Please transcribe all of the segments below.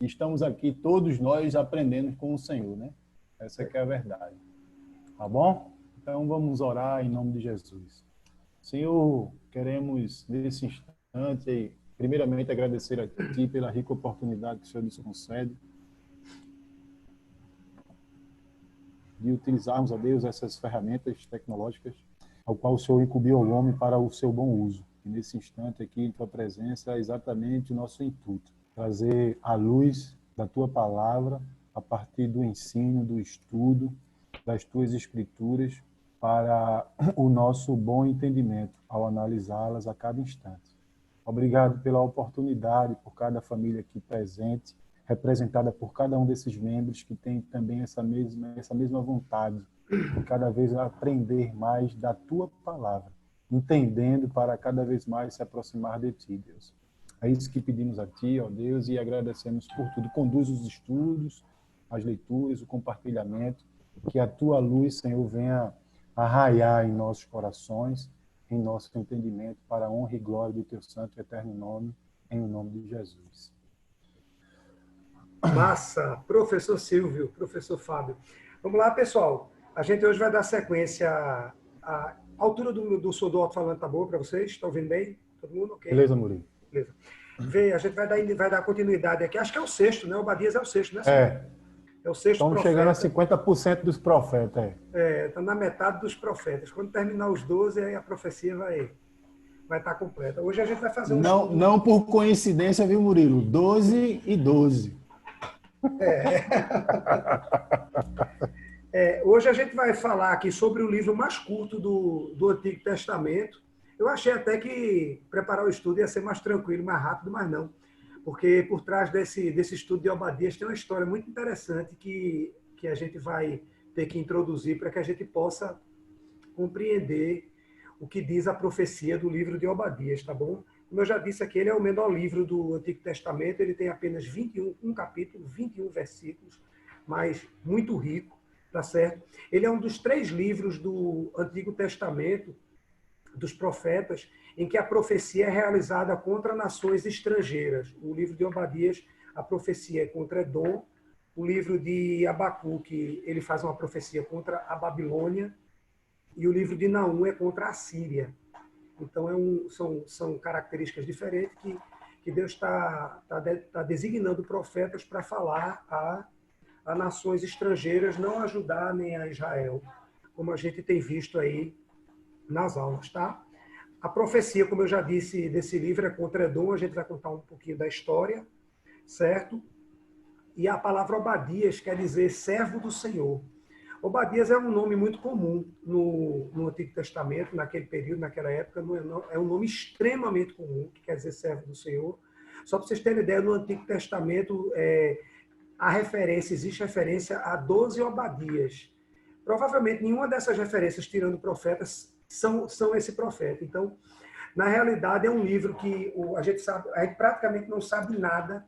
estamos aqui todos nós aprendendo com o Senhor, né? Essa que é a verdade. Tá bom? Então vamos orar em nome de Jesus. Senhor, queremos nesse instante, primeiramente agradecer a Ti pela rica oportunidade que o Senhor nos concede de utilizarmos, a Deus, essas ferramentas tecnológicas ao qual o Senhor incumbiu ao homem para o seu bom uso. E nesse instante aqui, em Tua presença, é exatamente o nosso intuito. Trazer a luz da Tua palavra, a partir do ensino, do estudo, das Tuas Escrituras, para o nosso bom entendimento, ao analisá-las a cada instante. Obrigado pela oportunidade, por cada família aqui presente, representada por cada um desses membros que tem também essa mesma vontade de cada vez aprender mais da Tua palavra, entendendo para cada vez mais se aproximar de Ti, Deus. É isso que pedimos a Ti, ó Deus, e agradecemos por tudo. Conduz os estudos, as leituras, o compartilhamento, que a Tua luz, Senhor, venha a raiar em nossos corações, em nosso entendimento, para a honra e glória do Teu santo e eterno nome, em nome de Jesus. Massa! Professor Silvio, professor Fábio. Vamos lá, pessoal. A gente hoje vai dar sequência. A altura do som do alto-falante tá boa para vocês? Estão ouvindo bem? Todo mundo? Ok? Beleza, Murilo? Beleza. Vê, a gente vai dar continuidade aqui. Acho que é o sexto, né? O Obadias é o sexto, né? É o sexto Estamos profeta. chegando a 50% dos profetas. Está na metade dos profetas. Quando terminar os 12, aí a profecia vai estar completa. Hoje a gente vai fazer um estudo. Não por coincidência, viu, Murilo? 12 e 12. Hoje a gente vai falar aqui sobre o livro mais curto do Antigo Testamento. Eu achei até que preparar o estudo ia ser mais tranquilo, mais rápido, mas não. Porque por trás desse estudo de Obadias tem uma história muito interessante que a gente vai ter que introduzir para que a gente possa compreender o que diz a profecia do livro de Obadias, tá bom? Como eu já disse aqui, ele é o menor livro do Antigo Testamento, ele tem apenas um capítulo, 21 versículos, mas muito rico, tá certo? Ele é um dos 3 livros do Antigo Testamento, dos profetas, em que a profecia é realizada contra nações estrangeiras. O livro de Obadias, a profecia é contra Edom. O livro de Abacuque, ele faz uma profecia contra a Babilônia. E o livro de Naum é contra a Síria. Então, são características diferentes que Deus está designando profetas para falar a nações estrangeiras, não a Judá nem a Israel, como a gente tem visto aí nas aulas, tá? A profecia, como eu já disse, desse livro é contra Edom. A gente vai contar um pouquinho da história, certo? E a palavra Obadias quer dizer servo do Senhor. Obadias é um nome muito comum no Antigo Testamento, naquele período, naquela época. É um nome extremamente comum, que quer dizer servo do Senhor. Só para vocês terem ideia, no Antigo Testamento existe referência a 12 Obadias. Provavelmente nenhuma dessas referências, tirando profetas, são esse profeta. Então, na realidade, é um livro que a gente praticamente não sabe nada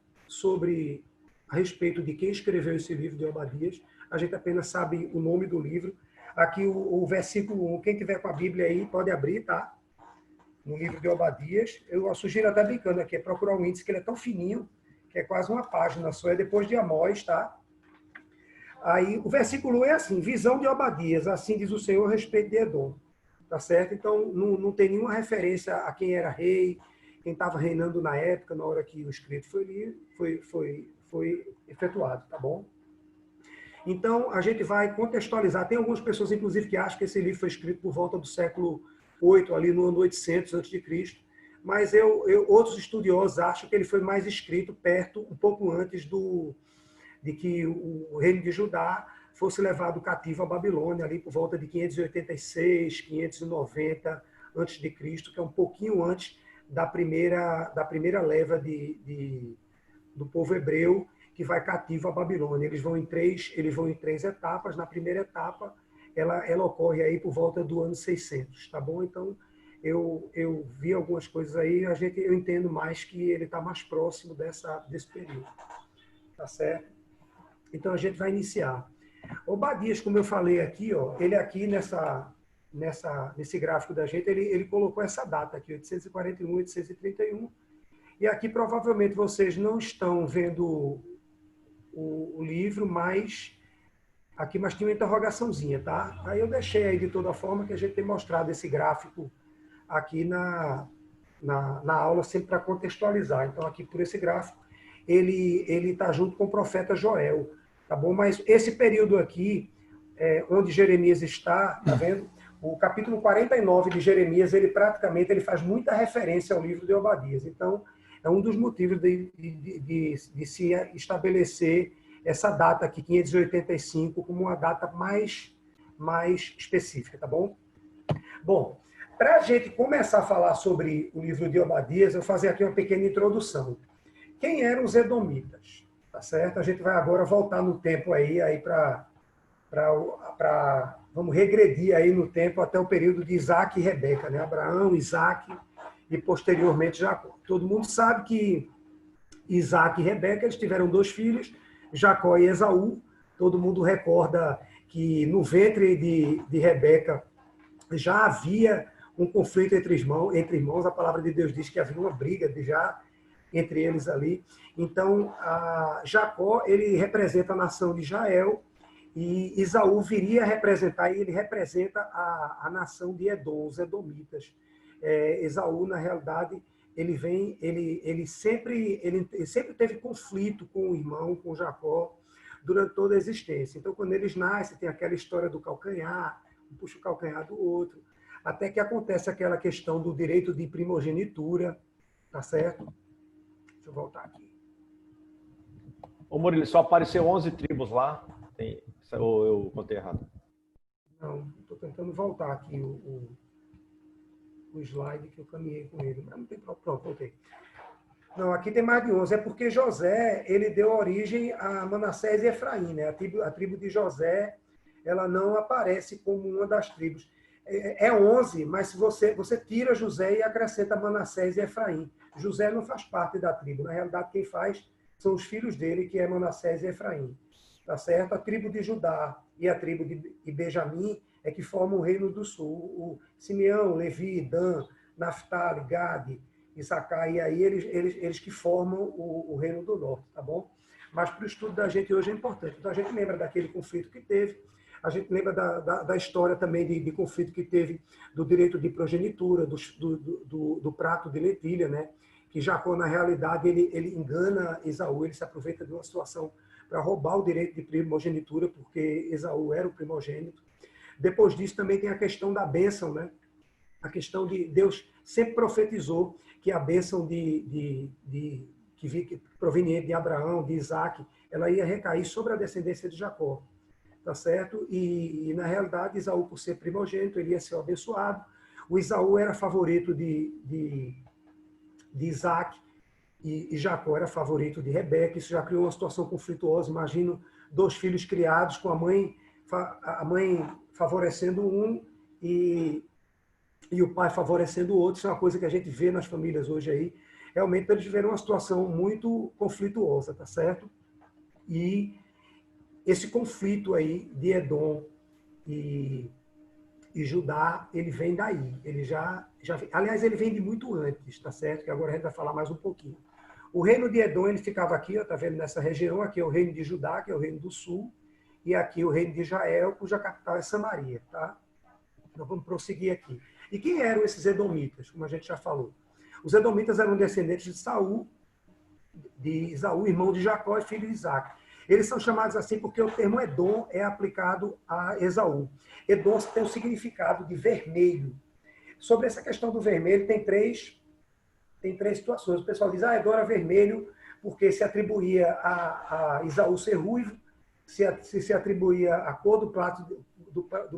a respeito de quem escreveu esse livro de Obadias. A gente apenas sabe o nome do livro. Aqui o versículo 1, quem tiver com a Bíblia aí pode abrir, tá? No livro de Obadias. Eu sugiro até brincando aqui, procurar um índice que ele é tão fininho, que é quase uma página só, é depois de Amós, tá? Aí o versículo 1 é assim: visão de Obadias, assim diz o Senhor a respeito de Edom. Tá certo? Então, não tem nenhuma referência a quem era rei, quem estava reinando na época, na hora que o escrito foi efetuado, tá bom? Então, a gente vai contextualizar. Tem algumas pessoas, inclusive, que acham que esse livro foi escrito por volta do século 8, ali no ano 800 a.C., mas outros estudiosos acham que ele foi mais escrito um pouco antes de que o reino de Judá fosse levado cativo à Babilônia, ali por volta de 586, 590 a.C., que é um pouquinho antes da primeira leva do povo hebreu que vai cativo à Babilônia. Eles vão em três etapas. Na primeira etapa, ela ocorre aí por volta do ano 600, tá bom? Então, eu vi algumas coisas aí, eu entendo mais que ele está mais próximo desse período, tá certo? Então, a gente vai iniciar. Obadias, como eu falei aqui, ó, ele aqui nesse gráfico da gente, ele colocou essa data aqui, 841, 831, E aqui provavelmente vocês não estão vendo o livro, mas aqui mas tem uma interrogaçãozinha, tá? Aí eu deixei aí de toda forma que a gente tem mostrado esse gráfico aqui na aula, sempre para contextualizar. Então, aqui por esse gráfico, ele está junto com o profeta Joel, tá bom? Mas esse período aqui, onde Jeremias está, tá vendo? O capítulo 49 de Jeremias, ele praticamente ele faz muita referência ao livro de Obadias. Então, é um dos motivos de se estabelecer essa data aqui, 585, como uma data mais específica, tá bom? Bom, para a gente começar a falar sobre o livro de Obadias, eu vou fazer aqui uma pequena introdução. Quem eram os Edomitas? Tá certo? A gente vai agora voltar no tempo aí para vamos regredir aí no tempo até o período de Isaac e Rebeca, né? Abraão, Isaac e posteriormente Jacó. Todo mundo sabe que Isaac e Rebeca eles tiveram 2 filhos, Jacó e Esaú. Todo mundo recorda que no ventre de Rebeca já havia um conflito entre irmãos. A palavra de Deus diz que havia uma briga já entre eles ali. Então, Jacó ele representa a nação de Israel e Esaú viria a representar, e ele representa a nação de Edom, os Edomitas. Esaú, na realidade, ele sempre teve conflito com o irmão, com Jacó, durante toda a existência. Então, quando eles nascem, tem aquela história do calcanhar, um puxa o calcanhar do outro, até que acontece aquela questão do direito de primogenitura, tá certo? Deixa eu voltar aqui. Ô Murilo, só apareceu 11 tribos lá, ou eu contei errado? Não, estou tentando voltar aqui o slide que eu caminhei com ele, mas não tem problema. Pronto, voltei. Não, aqui tem mais de 11. É porque José, ele deu origem a Manassés e Efraim, né? A tribo de José, ela não aparece como uma das tribos. É 11, mas se você tira José e acrescenta Manassés e Efraim. José não faz parte da tribo. Na realidade, quem faz são os filhos dele, que é Manassés e Efraim. Tá certo? A tribo de Judá e a tribo de Benjamim é que formam o reino do sul. O Simeão, Levi, Dan, Naftali, Gade, Issacar, e aí eles que formam o reino do norte, tá bom? Mas para o estudo da gente hoje é importante. Então a gente lembra daquele conflito que teve, a gente lembra da história também de conflito que teve do direito de progenitura, do prato de lentilha, né? Que Jacó, na realidade, ele engana Esaú, ele se aproveita de uma situação para roubar o direito de primogenitura, porque Esaú era o primogênito. Depois disso também tem a questão da bênção, né? A questão de Deus sempre profetizou que a bênção que proveniente de Abraão, de Isaac, ela ia recair sobre a descendência de Jacó, tá certo? E na realidade, Esaú, por ser primogênito, ele ia ser abençoado. O Esaú era favorito de Isaac e Jacó era favorito de Rebeca. Isso já criou uma situação conflituosa. Imagino 2 filhos criados com a mãe favorecendo um e o pai favorecendo o outro. Isso é uma coisa que a gente vê nas famílias hoje aí. Realmente eles viveram uma situação muito conflituosa, tá certo? E esse conflito aí de Edom e Judá, ele vem daí. Ele aliás, ele vem de muito antes, tá certo? Que agora a gente vai falar mais um pouquinho. O reino de Edom, ele ficava aqui, ó, tá vendo nessa região? Aqui é o reino de Judá, que é o reino do sul, e aqui o reino de Israel, cuja capital é Samaria, tá? Então vamos prosseguir aqui. E quem eram esses edomitas, como a gente já falou? Os edomitas eram descendentes de Saul, de Esaú, irmão de Jacó e filho de Isaac. Eles são chamados assim porque o termo Edom é aplicado a Esaú. Edom tem o significado de vermelho. Sobre essa questão do vermelho, tem três situações. O pessoal diz, Edom era vermelho porque se atribuía a Esaú ser ruivo, se atribuía a cor do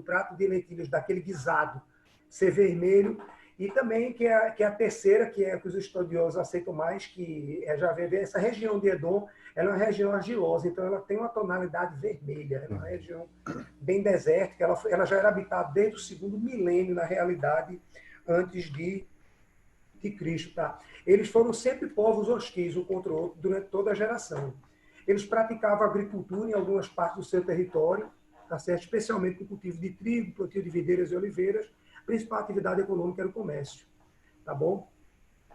prato de lentilhas, daquele guisado, ser vermelho, e também que é a terceira, que é que os estudiosos aceitam mais, que já vê essa região de Edom, ela é uma região argilosa, então ela tem uma tonalidade vermelha, é uma região bem desértica, ela já era habitada desde o segundo milênio, na realidade, antes de Cristo. Tá? Eles foram sempre povos hostis um contra o outro durante toda a geração. Eles praticavam agricultura em algumas partes do seu território, tá certo? Especialmente com o cultivo de trigo, plantio de videiras e oliveiras. A principal atividade econômica era o comércio, tá bom?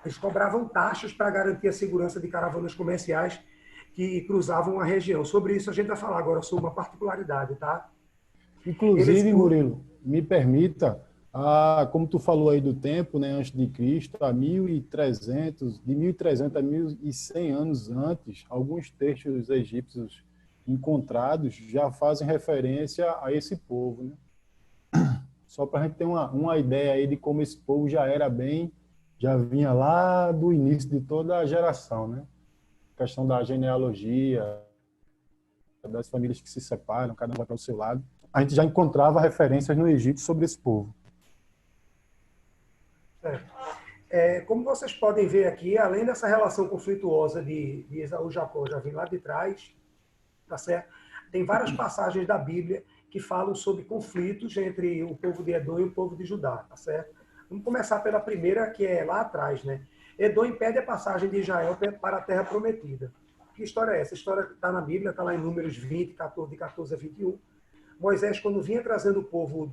Eles cobravam taxas para garantir a segurança de caravanas comerciais que cruzavam a região. Sobre isso a gente vai falar agora, sobre uma particularidade, tá? Inclusive, Murilo, me permita, como tu falou aí do tempo, né, antes de Cristo, a 1300, de 1300 a 1100 anos antes, alguns textos egípcios encontrados já fazem referência a esse povo, né? Só para a gente ter uma ideia aí de como esse povo já vinha lá do início de toda a geração, né? A questão da genealogia, das famílias que se separam, cada um vai para o seu lado. A gente já encontrava referências no Egito sobre esse povo. Como vocês podem ver aqui, além dessa relação conflituosa de Esaú e Jacó, já vem lá de trás, tá certo? Tem várias passagens da Bíblia que falam sobre conflitos entre o povo de Edom e o povo de Judá, tá certo? Vamos começar pela primeira, que é lá atrás, né? Edom impede a passagem de Israel para a Terra Prometida. Que história é essa? A história está na Bíblia, está lá em Números 20, 14, de 14 a 21. Moisés, quando vinha trazendo o povo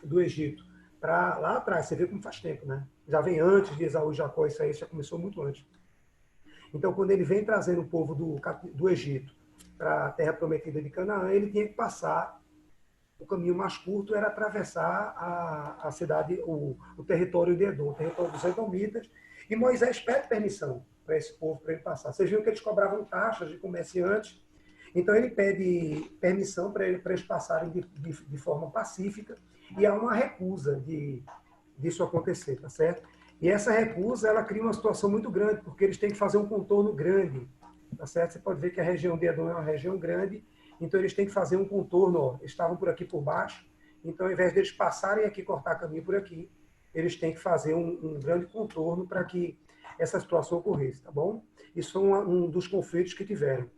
do Egito para lá atrás, você vê como faz tempo, né? Já vem antes de Esaú e Jacó, isso aí já começou muito antes. Então, quando ele vem trazendo o povo do Egito para a Terra Prometida de Canaã, ele tinha que passar, o caminho mais curto era atravessar a cidade, o território de Edom, o território dos Edomitas, e Moisés pede permissão para esse povo, para ele passar. Vocês viram que eles cobravam taxas de comerciantes, então ele pede permissão para eles passarem de forma pacífica, e há uma recusa disso acontecer, tá certo? E essa recusa, ela cria uma situação muito grande, porque eles têm que fazer um contorno grande, tá certo? Você pode ver que a região de Edom é uma região grande, então eles têm que fazer um contorno, ó, eles estavam por aqui por baixo, então ao invés deles passarem aqui, cortar caminho por aqui, eles têm que fazer um grande contorno para que essa situação ocorresse, tá bom? Isso foi um dos conflitos que tiveram,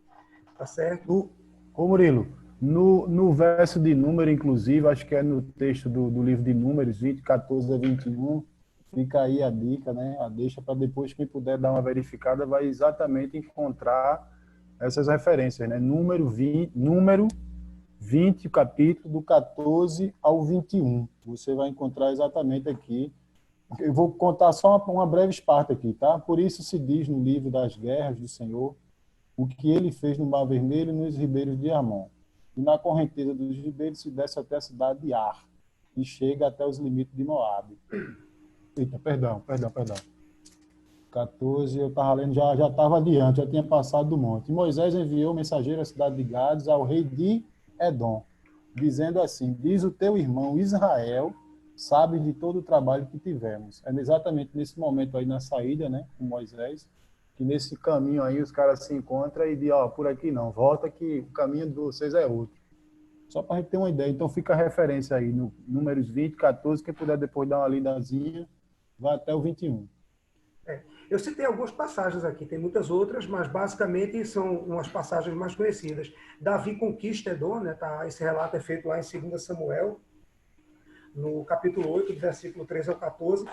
tá certo? Ô Murilo, no verso de Número, inclusive, acho que é no texto do livro de Números, 20, 14 a 21, fica aí a dica, né? A deixa para depois, quem puder dar uma verificada, vai exatamente encontrar essas referências, né? Número 20, capítulo do 14 ao 21. Você vai encontrar exatamente aqui. Eu vou contar só uma breve parte aqui, tá? Por isso se diz no livro das guerras do Senhor o que ele fez no Mar Vermelho e nos ribeiros de Armon. E na correnteza dos ribeiros se desce até a cidade de Ar e chega até os limites de Moabe. Eita, perdão. 14, eu estava lendo, já estava adiante, já tinha passado do monte. E Moisés enviou mensageiro à cidade de Gades, ao rei de Edom, dizendo assim: diz o teu irmão Israel, sabe de todo o trabalho que tivemos. É exatamente nesse momento aí na saída, né, com Moisés, que nesse caminho aí os caras se encontram e dizem, ó, por aqui não, volta que o caminho de vocês é outro. Só para a gente ter uma ideia. Então fica a referência aí no Números 20, 14, quem puder depois dar uma lidazinha, vai até o 21. Eu citei algumas passagens aqui, tem muitas outras, mas basicamente são umas passagens mais conhecidas. Davi conquista Edom, né, tá? Esse relato é feito lá em 2 Samuel, no capítulo 8, do versículo 13 ao 14.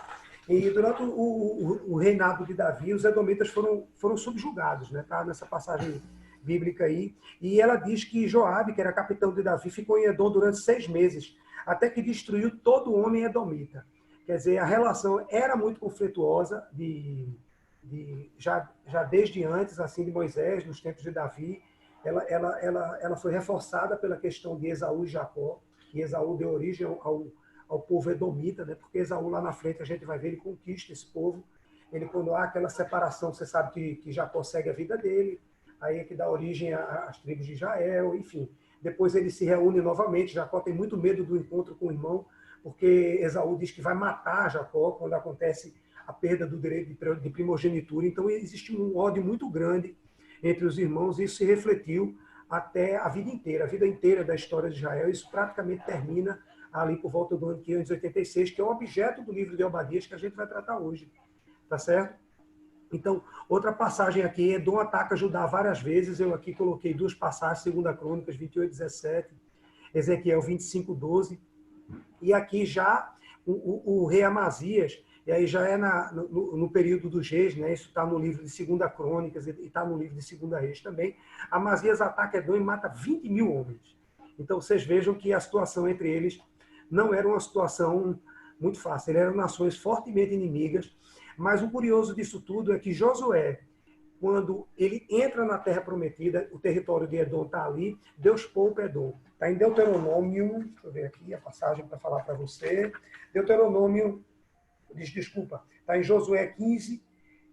E durante o reinado de Davi, os edomitas foram subjugados, né, tá? Nessa passagem bíblica aí. E ela diz que Joabe, que era capitão de Davi, ficou em Edom durante 6 meses, até que destruiu todo homem edomita. Quer dizer, a relação era muito conflituosa já desde antes, assim, de Moisés, nos tempos de Davi. Ela foi reforçada pela questão de Esaú e Jacó, que Esaú deu origem ao povo edomita, né? Porque Esaú lá na frente, a gente vai ver, ele conquista esse povo. Ele, quando há aquela separação, você sabe que Jacó segue a vida dele, aí é que dá origem às tribos de Israel, enfim. Depois ele se reúne novamente, Jacó tem muito medo do encontro com o irmão, porque Esaú diz que vai matar Jacó quando acontece a perda do direito de primogenitura. Então, existe um ódio muito grande entre os irmãos, e isso se refletiu até a vida inteira da história de Israel. Isso praticamente termina ali por volta do ano 586, que é o objeto do livro de Obadias que a gente vai tratar hoje. Tá certo? Então, outra passagem aqui, Edom ataca Judá várias vezes. Eu aqui coloquei 2 passagens, 2 Crônicas 28, 17, Ezequiel 25, 12. E aqui já o rei Amazias, e aí já é no período dos reis, né? Isso está no livro de 2 Crônicas e está no livro de 2 Reis também. Amazias ataca Edom e mata 20 mil homens. Então vocês vejam que a situação entre eles não era uma situação muito fácil. Eles eram nações fortemente inimigas. Mas o curioso disso tudo é que Josué, quando ele entra na Terra Prometida, o território de Edom está ali, Deus poupa Edom. Está em Deuteronômio, deixa eu ver aqui a passagem para falar para você. Deuteronômio, desculpa, está em Josué 15,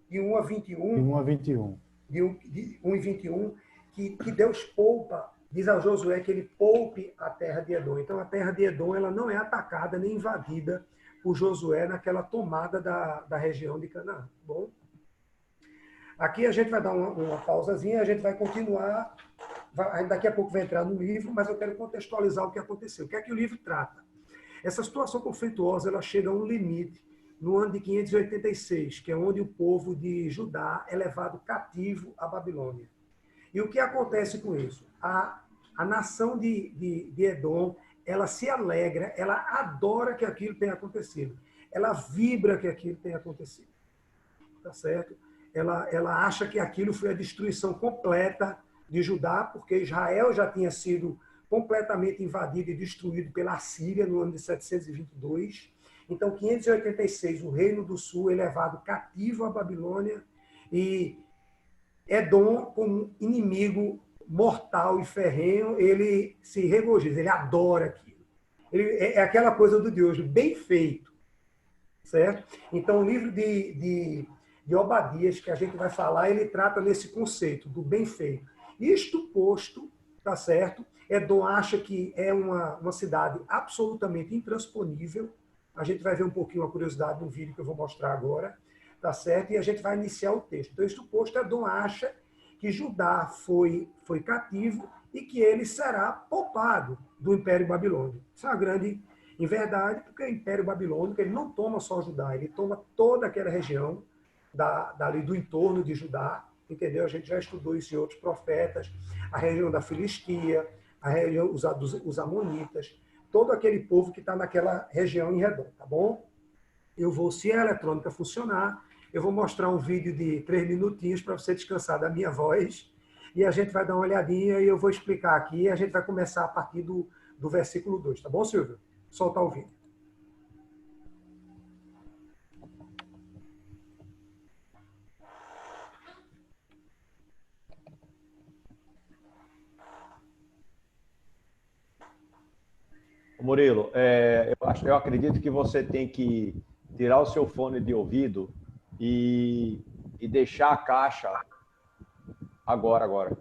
de 1 a 21. De 1 a 21. De 1 e 21, que Deus poupa, diz a Josué que ele poupe a terra de Edom. Então, a terra de Edom ela não é atacada nem invadida por Josué naquela tomada da região de Canaã. Bom, aqui a gente vai dar uma pausazinha, a gente vai continuar, daqui a pouco vai entrar no livro, mas eu quero contextualizar o que aconteceu. O que é que o livro trata? Essa situação conflituosa ela chega a um limite no ano de 586, que é onde o povo de Judá é levado cativo à Babilônia. E o que acontece com isso? A nação de Edom, ela se alegra, ela adora que aquilo tenha acontecido. Ela vibra que aquilo tenha acontecido. Tá certo? Ela acha que aquilo foi a destruição completa de Judá, porque Israel já tinha sido completamente invadido e destruído pela Síria no ano de 722. Então, 586, o Reino do Sul é levado cativo à Babilônia e Edom, como inimigo mortal e ferrenho, ele se regozija, ele adora aquilo. É aquela coisa do Deus, bem feito, certo? Então, o livro de Obadias, que a gente vai falar, ele trata nesse conceito do bem feito. Isto posto, tá certo? Edom acha que é uma cidade absolutamente intransponível. A gente vai ver um pouquinho a curiosidade no vídeo que eu vou mostrar agora, tá certo? E a gente vai iniciar o texto. Então, isto posto, Edom acha que Judá foi cativo e que ele será poupado do Império Babilônico. Isso é uma grande inverdade, porque o Império Babilônico ele não toma só Judá, ele toma toda aquela região dali do entorno de Judá, entendeu? A gente já estudou isso em outros profetas, a região da Filistia, a região os Amonitas, todo aquele povo que está naquela região em redor, tá bom? Eu vou, se a eletrônica funcionar, eu vou mostrar um vídeo de 3 minutinhos para você descansar da minha voz, e a gente vai dar uma olhadinha e eu vou explicar aqui, e a gente vai começar a partir do versículo 2, tá bom, Silvio? Soltar o vídeo. Murilo, eu acredito que você tem que tirar o seu fone de ouvido e deixar a caixa agora.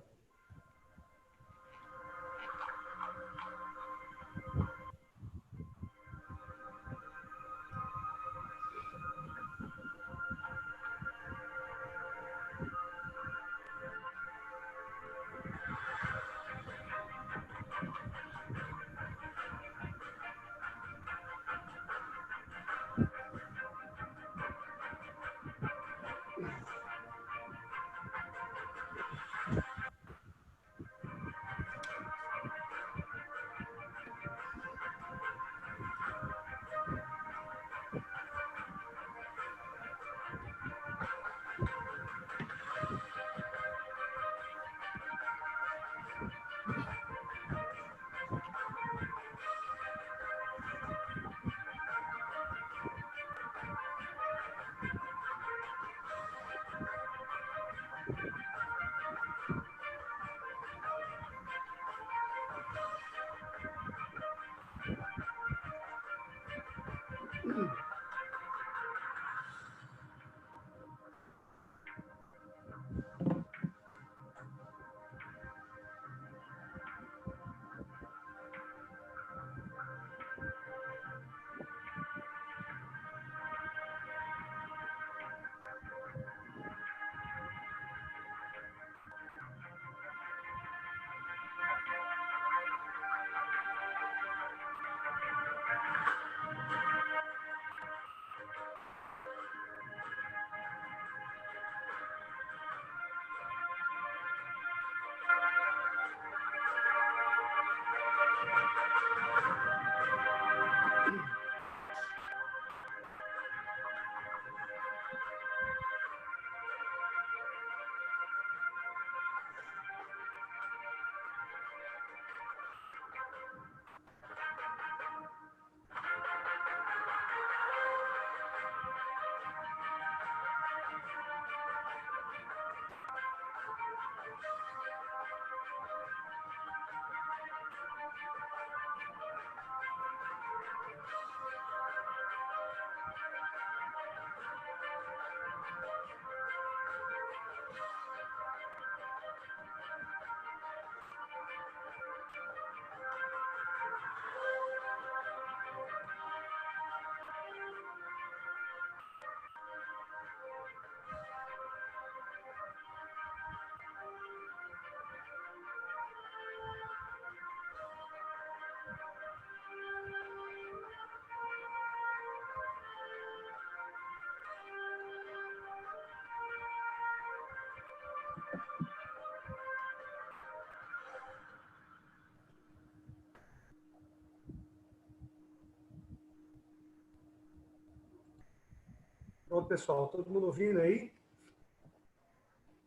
Pronto, pessoal, todo mundo ouvindo aí?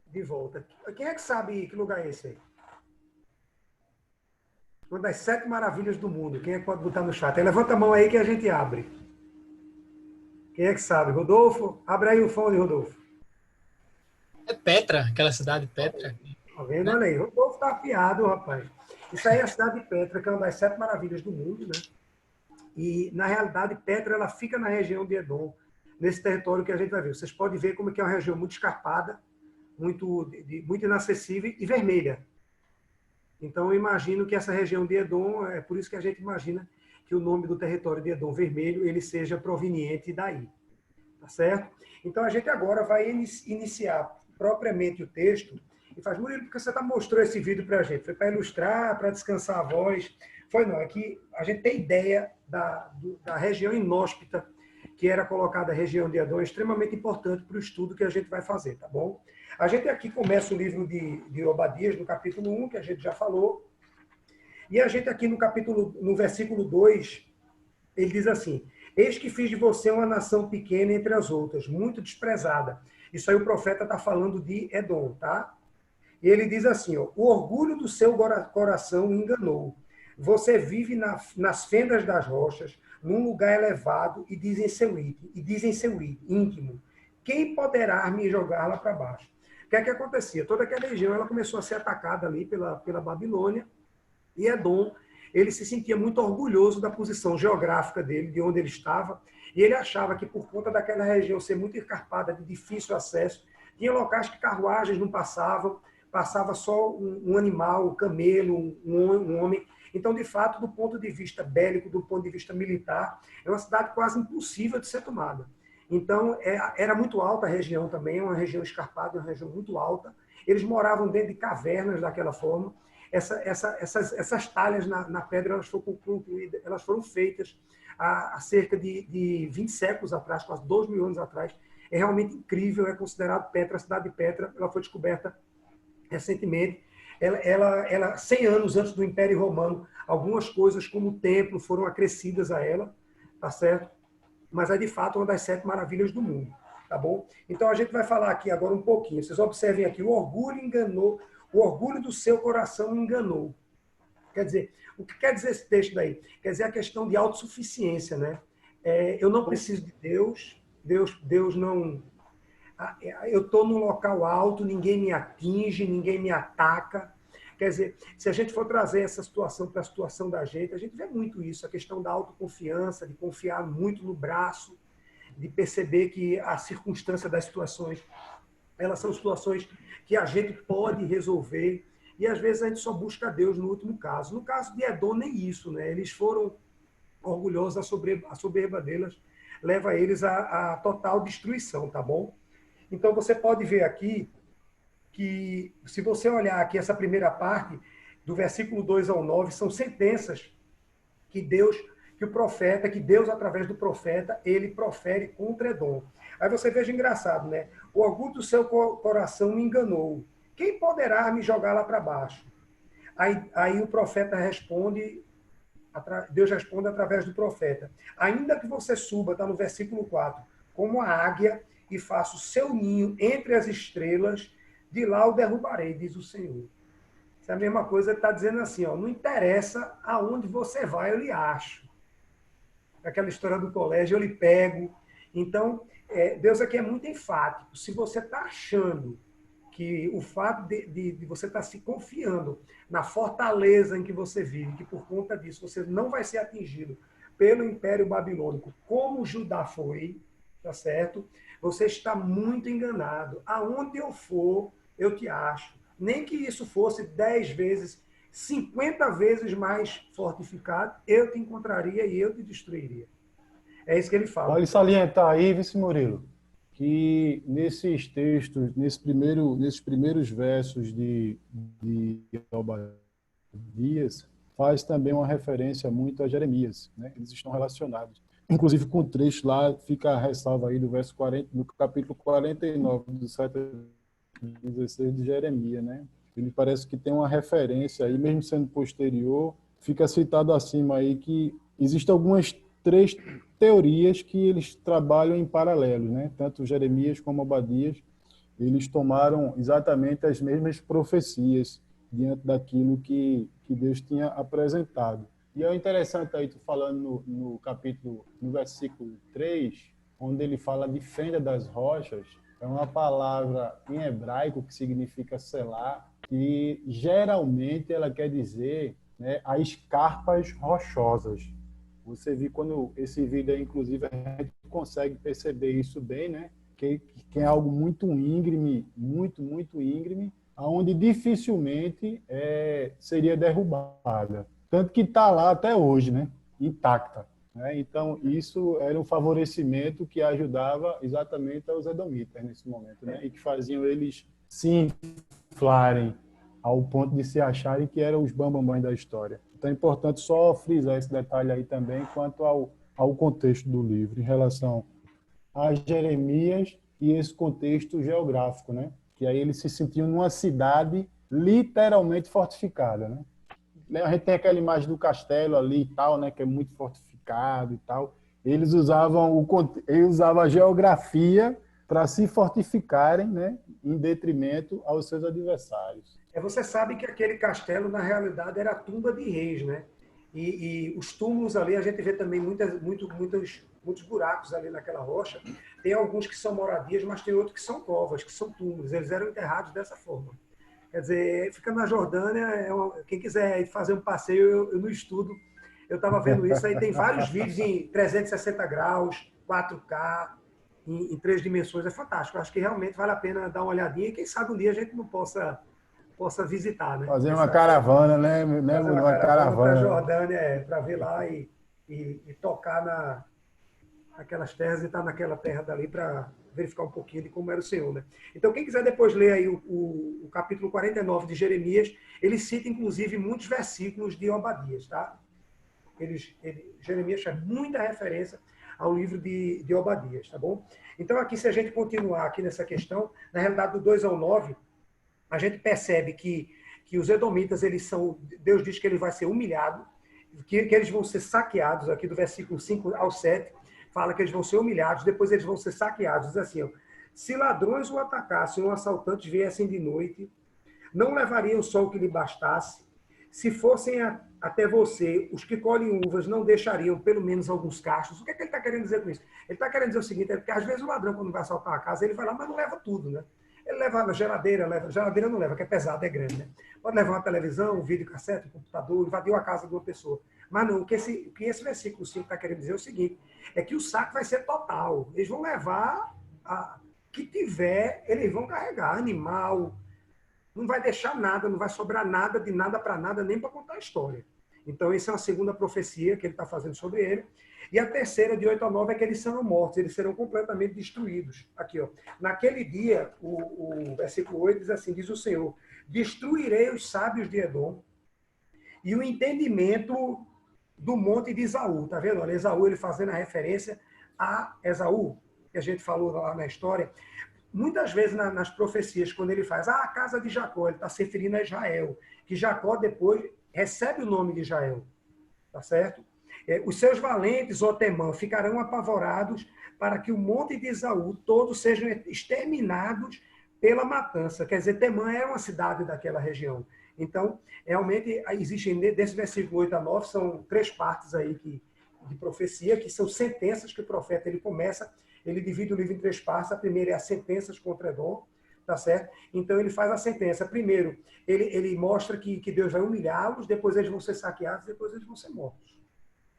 De volta. Quem é que sabe que lugar é esse aí? Uma das 7 maravilhas do mundo. Quem é que pode botar no chat? Aí levanta a mão aí que a gente abre. Quem é que sabe? Rodolfo? Abre aí o fone, Rodolfo. É Petra, aquela cidade Petra. Tá vendo? Né? Olha aí, Rodolfo tá afiado, rapaz. Isso aí é a cidade de Petra, que é uma das 7 maravilhas do mundo, né? E, na realidade, Petra, ela fica na região de Edom, nesse território que a gente vai ver. Vocês podem ver como que é uma região muito escarpada, muito inacessível e vermelha. Então, eu imagino que essa região de Edom, é por isso que a gente imagina que o nome do território de Edom vermelho, ele seja proveniente daí. Tá certo? Então, a gente agora vai iniciar propriamente o texto. E faz, Murilo, porque você mostrou esse vídeo para a gente? Foi para ilustrar, para descansar a voz? Foi não, é que a gente tem ideia da região inóspita, que era colocada a região de Edom, extremamente importante para o estudo que a gente vai fazer, tá bom? A gente aqui começa o livro de Obadias, no capítulo 1, que a gente já falou, e a gente aqui no versículo 2, ele diz assim: eis que fiz de você uma nação pequena entre as outras, muito desprezada. Isso aí o profeta está falando de Edom, tá? E ele diz assim, ó, o orgulho do seu coração o enganou. Você vive nas fendas das rochas, num lugar elevado, e dizem seu íntimo, quem poderá me jogar lá para baixo? O que é que acontecia? Toda aquela região ela começou a ser atacada ali pela Babilônia, e Edom, ele se sentia muito orgulhoso da posição geográfica dele, de onde ele estava, e ele achava que por conta daquela região ser muito escarpada, de difícil acesso, tinha locais que carruagens não passavam, passava só um animal, um camelo, um homem. Então, de fato, do ponto de vista bélico, do ponto de vista militar, é uma cidade quase impossível de ser tomada. Então, era muito alta a região também, uma região escarpada, uma região muito alta. Eles moravam dentro de cavernas daquela forma. Essas talhas na pedra elas foram feitas há cerca de 20 séculos atrás, quase 2 mil anos atrás. É realmente incrível, é considerado Petra, a cidade de Petra, ela foi descoberta recentemente. Ela 100 anos antes do Império Romano, algumas coisas como o templo foram acrescidas a ela, tá certo? Mas é de fato uma das 7 maravilhas do mundo, tá bom? Então a gente vai falar aqui agora um pouquinho. Vocês observem aqui, o orgulho enganou, o orgulho do seu coração enganou. Quer dizer, o que quer dizer esse texto daí? Quer dizer a questão de autossuficiência, né? Eu não preciso de Deus não... Eu estou num local alto, ninguém me atinge, ninguém me ataca. Quer dizer, se a gente for trazer essa situação para a situação da gente, a gente vê muito isso, a questão da autoconfiança, de confiar muito no braço, de perceber que a circunstância das situações, elas são situações que a gente pode resolver, e às vezes a gente só busca Deus no último caso. No caso de Edom, nem isso, né? Eles foram orgulhosos, a soberba deles leva eles à total destruição, tá bom? Então, você pode ver aqui que, se você olhar aqui essa primeira parte, do versículo 2 ao 9, são sentenças que Deus, através do profeta, ele profere contra Edom. Aí você veja engraçado, né? O orgulho do seu coração me enganou. Quem poderá me jogar lá para baixo? Aí o profeta responde, Deus responde através do profeta. Ainda que você suba, está no versículo 4, como a águia, e faça o seu ninho entre as estrelas, de lá o derrubarei, diz o Senhor. Isso é a mesma coisa que está dizendo assim, ó, não interessa aonde você vai, eu lhe acho. Aquela história do colégio, eu lhe pego. Então, Deus aqui é muito enfático. Se você está achando que o fato de você estar se confiando na fortaleza em que você vive, que por conta disso você não vai ser atingido pelo Império Babilônico, como Judá foi, tá certo? Você está muito enganado. Aonde eu for, eu te acho. Nem que isso fosse 10 vezes, 50 vezes mais fortificado, eu te encontraria e eu te destruiria. É isso que ele fala. Vale salientar aí, vice Murilo, que nesses textos, nesses primeiros versos de Obadias, faz também uma referência muito a Jeremias, né? Eles estão relacionados. Inclusive, com o trecho lá, fica a ressalva aí do verso 40, no capítulo 49, do 7 a 16 de Jeremias, né? Ele parece que tem uma referência aí, mesmo sendo posterior, fica citado acima aí que existem algumas três teorias que eles trabalham em paralelo, né? Tanto Jeremias como Obadias, eles tomaram exatamente as mesmas profecias diante daquilo que Deus tinha apresentado. E é interessante aí, tu falando no capítulo, no versículo 3, onde ele fala de fenda das rochas, é uma palavra em hebraico que significa selar, que geralmente ela quer dizer, né, as escarpas rochosas. Você viu quando esse vídeo aí, inclusive, a gente consegue perceber isso bem, né? Que é algo muito íngreme, muito íngreme, onde dificilmente seria derrubada. Tanto que está lá até hoje, né? Intacta. Né? Então, isso era um favorecimento que ajudava exatamente aos edomitas nesse momento, né? E que faziam eles se inflarem ao ponto de se acharem que eram os bambambãs da história. Então, é importante só frisar esse detalhe aí também quanto ao contexto do livro, em relação a Jeremias e esse contexto geográfico, né? Que aí eles se sentiam numa cidade literalmente fortificada, né? A gente tem aquela imagem do castelo ali e tal, né? Que é muito fortificado e tal. Eles usavam a geografia para se fortificarem, né? Em detrimento aos seus adversários. Você sabe que aquele castelo, na realidade, era a tumba de reis, né? E os túmulos ali, a gente vê também muitos buracos ali naquela rocha. Tem alguns que são moradias, mas tem outros que são covas, que são túmulos. Eles eram enterrados dessa forma. Quer dizer, fica na Jordânia, quem quiser fazer um passeio, eu no estudo, eu estava vendo isso, aí tem vários vídeos em 360 graus, 4K, em 3 dimensões, é fantástico. Eu acho que realmente vale a pena dar uma olhadinha e quem sabe um dia a gente não possa visitar, né? Fazer uma caravana, né? Fazer uma caravana para a Jordânia, para ver lá e tocar naquelas terras e estar naquela terra dali para verificar um pouquinho de como era o Senhor, né? Então, quem quiser depois ler aí o capítulo 49 de Jeremias, ele cita, inclusive, muitos versículos de Obadias, tá? Jeremias faz muita referência ao livro de Obadias, tá bom? Então, aqui, se a gente continuar aqui nessa questão, na realidade, do 2 ao 9, a gente percebe que os edomitas, Deus diz que ele vai ser humilhado, que eles vão ser saqueados, aqui do versículo 5 ao 7, fala que eles vão ser humilhados, depois eles vão ser saqueados. Diz assim, ó, se ladrões o atacassem ou assaltantes viessem de noite, não levariam só o que lhe bastasse. Se fossem até você, os que colhem uvas não deixariam pelo menos alguns cachos. O que é que ele está querendo dizer com isso? Ele está querendo dizer o seguinte, porque às vezes o ladrão, quando vai assaltar a casa, ele vai lá, mas não leva tudo, né? Ele leva geladeira não leva, que é pesado, é grande, né? Pode levar uma televisão, um videocassete, um computador, invadiu a casa de uma pessoa. Mas não, o que esse versículo 5 está querendo dizer é o seguinte, é que o saque vai ser total. Eles vão levar que tiver, eles vão carregar animal, não vai deixar nada, não vai sobrar nada, de nada para nada, nem para contar a história. Então, essa é a segunda profecia que ele está fazendo sobre ele. E a terceira, de 8 a 9, é que eles serão mortos, eles serão completamente destruídos. Aqui, ó. Naquele dia, o versículo 8 diz assim, diz o Senhor, destruirei os sábios de Edom e o entendimento do monte de Esaú. Tá vendo? Olha, Esaú, ele fazendo a referência a Esaú, que a gente falou lá na história. Muitas vezes nas profecias, quando ele faz a casa de Jacó, ele está se referindo a Israel, que Jacó depois recebe o nome de Israel. Tá certo? Os seus valentes, ó Temã, ficarão apavorados para que o monte de Esaú todos sejam exterminados pela matança. Quer dizer, Temã era uma cidade daquela região. Então, realmente, existem, desse versículo 8 a 9, são 3 partes aí de profecia, que são sentenças que o profeta ele começa, ele divide o livro em 3 partes. A primeira é as sentenças contra Edom, tá certo? Então, ele faz a sentença. Primeiro, ele mostra que Deus vai humilhá-los, depois eles vão ser saqueados, depois eles vão ser mortos.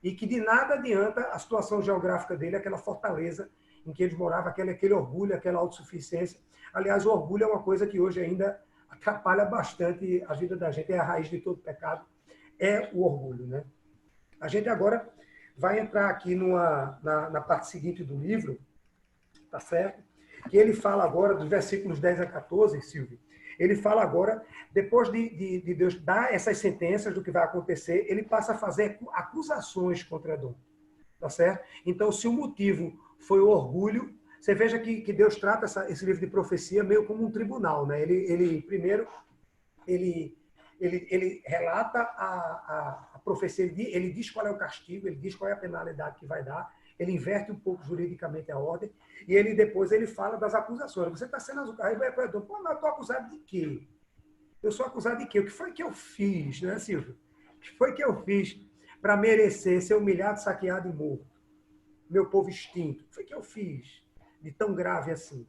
E que de nada adianta a situação geográfica dele, aquela fortaleza em que eles moravam, aquele orgulho, aquela autossuficiência. Aliás, o orgulho é uma coisa que hoje ainda atrapalha bastante a vida da gente, é a raiz de todo pecado, é o orgulho, né? A gente agora vai entrar aqui na parte seguinte do livro, tá certo? Que ele fala agora dos versículos 10 a 14, Silvio. Ele fala agora, depois de Deus dar essas sentenças do que vai acontecer, ele passa a fazer acusações contra Edom. Tá certo? Então, se o motivo foi o orgulho, você veja que Deus trata esse livro de profecia meio como um tribunal, né? Primeiro, ele ele relata a profecia, ele diz qual é o castigo, ele diz qual é a penalidade que vai dar, ele inverte um pouco juridicamente a ordem, e ele depois ele fala das acusações. Você está sendo acusado, aí vai para o Edom, pô, mas eu estou acusado de quê? Eu sou acusado de quê? O que foi que eu fiz, né, Silvio? O que foi que eu fiz para merecer ser humilhado, saqueado e morto? Meu povo extinto. O que foi que eu fiz de tão grave assim?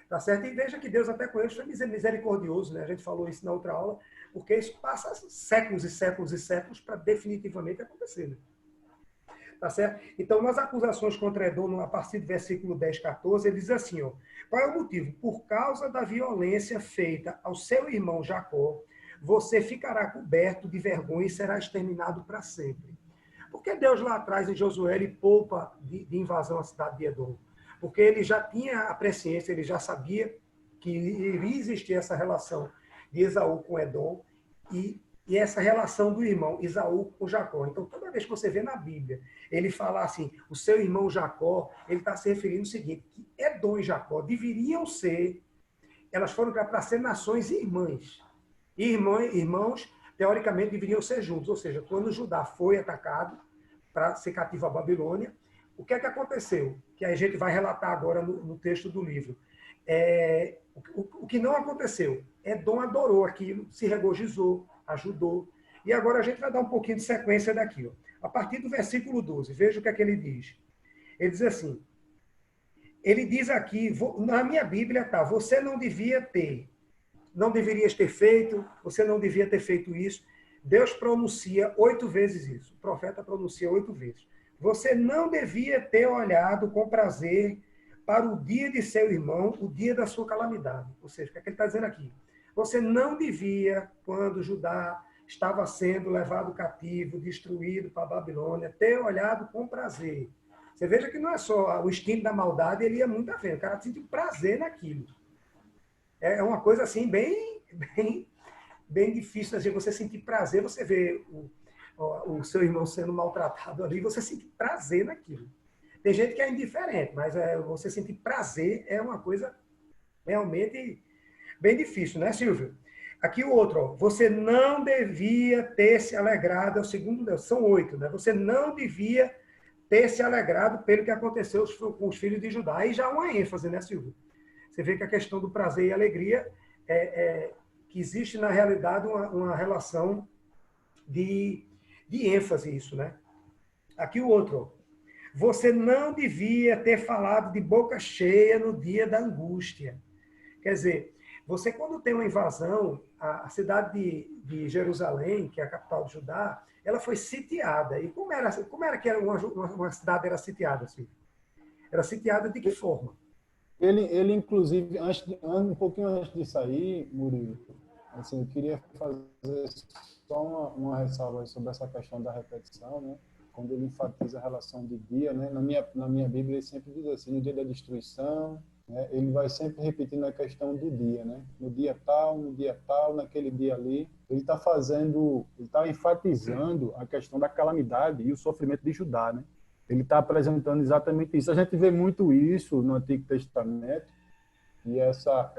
Tá certo? E veja que Deus até com eles foi misericordioso, né? A gente falou isso na outra aula, porque isso passa séculos e séculos e séculos para definitivamente acontecer, né? Tá certo? Então, nas acusações contra Edom, a partir do versículo 10, 14, ele diz assim, ó, qual é o motivo? Por causa da violência feita ao seu irmão Jacó, você ficará coberto de vergonha e será exterminado para sempre. Por que Deus lá atrás, em Josué, ele poupa de invasão à cidade de Edom? Porque ele já tinha a presciência, ele já sabia que iria existir essa relação de Esaú com Edom e essa relação do irmão Esaú com Jacó. Então, toda vez que você vê na Bíblia, ele fala assim, o seu irmão Jacó, ele está se referindo ao seguinte, que Edom e Jacó deveriam ser, elas foram para ser nações irmãs. Irmãos, teoricamente, deveriam ser juntos. Ou seja, quando Judá foi atacado para ser cativo à Babilônia, o que é que aconteceu? Que a gente vai relatar agora no texto do livro. O que não aconteceu? Edom adorou aquilo, se regozijou, ajudou. E agora a gente vai dar um pouquinho de sequência daqui. Ó. A partir do versículo 12, veja o que é que ele diz. Ele diz assim, ele diz aqui, na minha Bíblia está, você não deverias ter feito, você não devia ter feito isso. Deus pronuncia 8 vezes isso. O profeta pronuncia 8 vezes. Você não devia ter olhado com prazer para o dia de seu irmão, o dia da sua calamidade. Ou seja, o que é que ele está dizendo aqui? Você não devia, quando Judá estava sendo levado cativo, destruído para a Babilônia, ter olhado com prazer. Você veja que não é só o instinto da maldade, ele ia muito a ver. O cara sentiu prazer naquilo. É uma coisa assim, bem difícil. Assim, você sentir prazer, você vê o seu irmão sendo maltratado ali, você sentir prazer naquilo. Tem gente que é indiferente, mas você sentir prazer é uma coisa realmente bem difícil, né, Silvio? Aqui o outro, ó, você não devia ter se alegrado, é o segundo Deus, são 8, né? Você não devia ter se alegrado pelo que aconteceu com os filhos de Judá. Aí já há uma ênfase, né, Silvio? Você vê que a questão do prazer e alegria que existe, na realidade, uma relação de ênfase, isso, né? Aqui o outro, ó. Você não devia ter falado de boca cheia no dia da angústia. Quer dizer, você quando tem uma invasão, a cidade de Jerusalém, que é a capital de Judá, ela foi sitiada. E como era que uma cidade era sitiada? Assim? Era sitiada de que forma? Ele inclusive, um pouquinho antes de sair, Murilo, assim, eu queria fazer só uma ressalva sobre essa questão da repetição, né? Quando ele enfatiza a relação de dia, né? Na minha Bíblia ele sempre diz assim, no dia da destruição, né? Ele vai sempre repetindo a questão do dia, né? No dia tal, naquele dia ali, ele está enfatizando a questão da calamidade e o sofrimento de Judá, né? Ele está apresentando exatamente isso. A gente vê muito isso no Antigo Testamento, e essa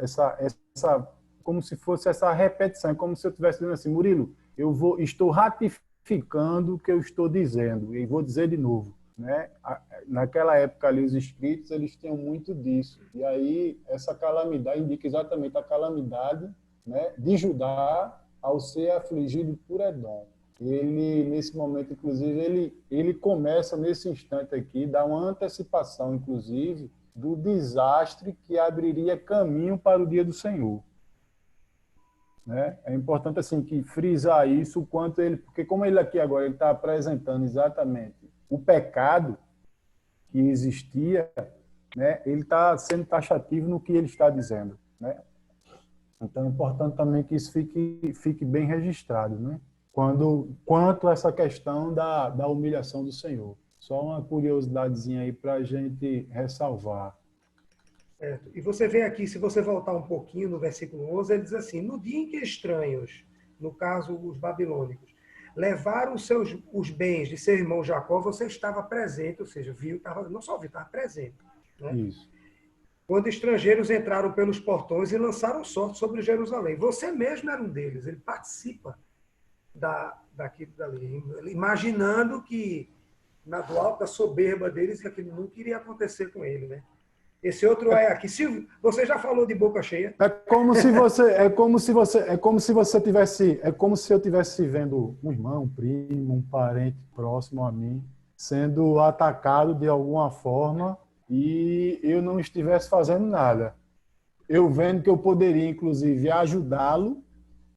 como se fosse essa repetição, como se eu estivesse dizendo assim, Murilo, estou ratificando o que eu estou dizendo, e vou dizer de novo. Né? Naquela época ali, os escritos, eles tinham muito disso. E aí, essa calamidade indica exatamente a calamidade, né, de Judá ao ser afligido por Edom. Ele, nesse momento, inclusive, ele começa, nesse instante aqui, dá uma antecipação, inclusive, do desastre que abriria caminho para o dia do Senhor. Né? É importante assim, que frisar isso, o quanto porque como ele aqui agora está apresentando exatamente o pecado que existia, né? Ele está sendo taxativo no que ele está dizendo. Né? Então é importante também que isso fique bem registrado, né? Quanto a essa questão da humilhação do Senhor. Só uma curiosidadezinha aí para a gente ressalvar. Certo. E você vê aqui, se você voltar um pouquinho no versículo 11, ele diz assim, no dia em que estranhos, no caso os babilônicos, levaram os bens de seu irmão Jacó, você estava presente, ou seja, não só viu, estava presente. Né? Isso. Quando estrangeiros entraram pelos portões e lançaram sorte sobre Jerusalém. Você mesmo era um deles, ele participa daquilo dali, imaginando que, do alto da soberba deles, que aquilo nunca iria acontecer com ele, né? Esse outro é aqui. Silvio, você já falou de boca cheia? É como se eu tivesse vendo um irmão, um primo, um parente próximo a mim sendo atacado de alguma forma e eu não estivesse fazendo nada. Eu vendo que eu poderia, inclusive, ajudá-lo,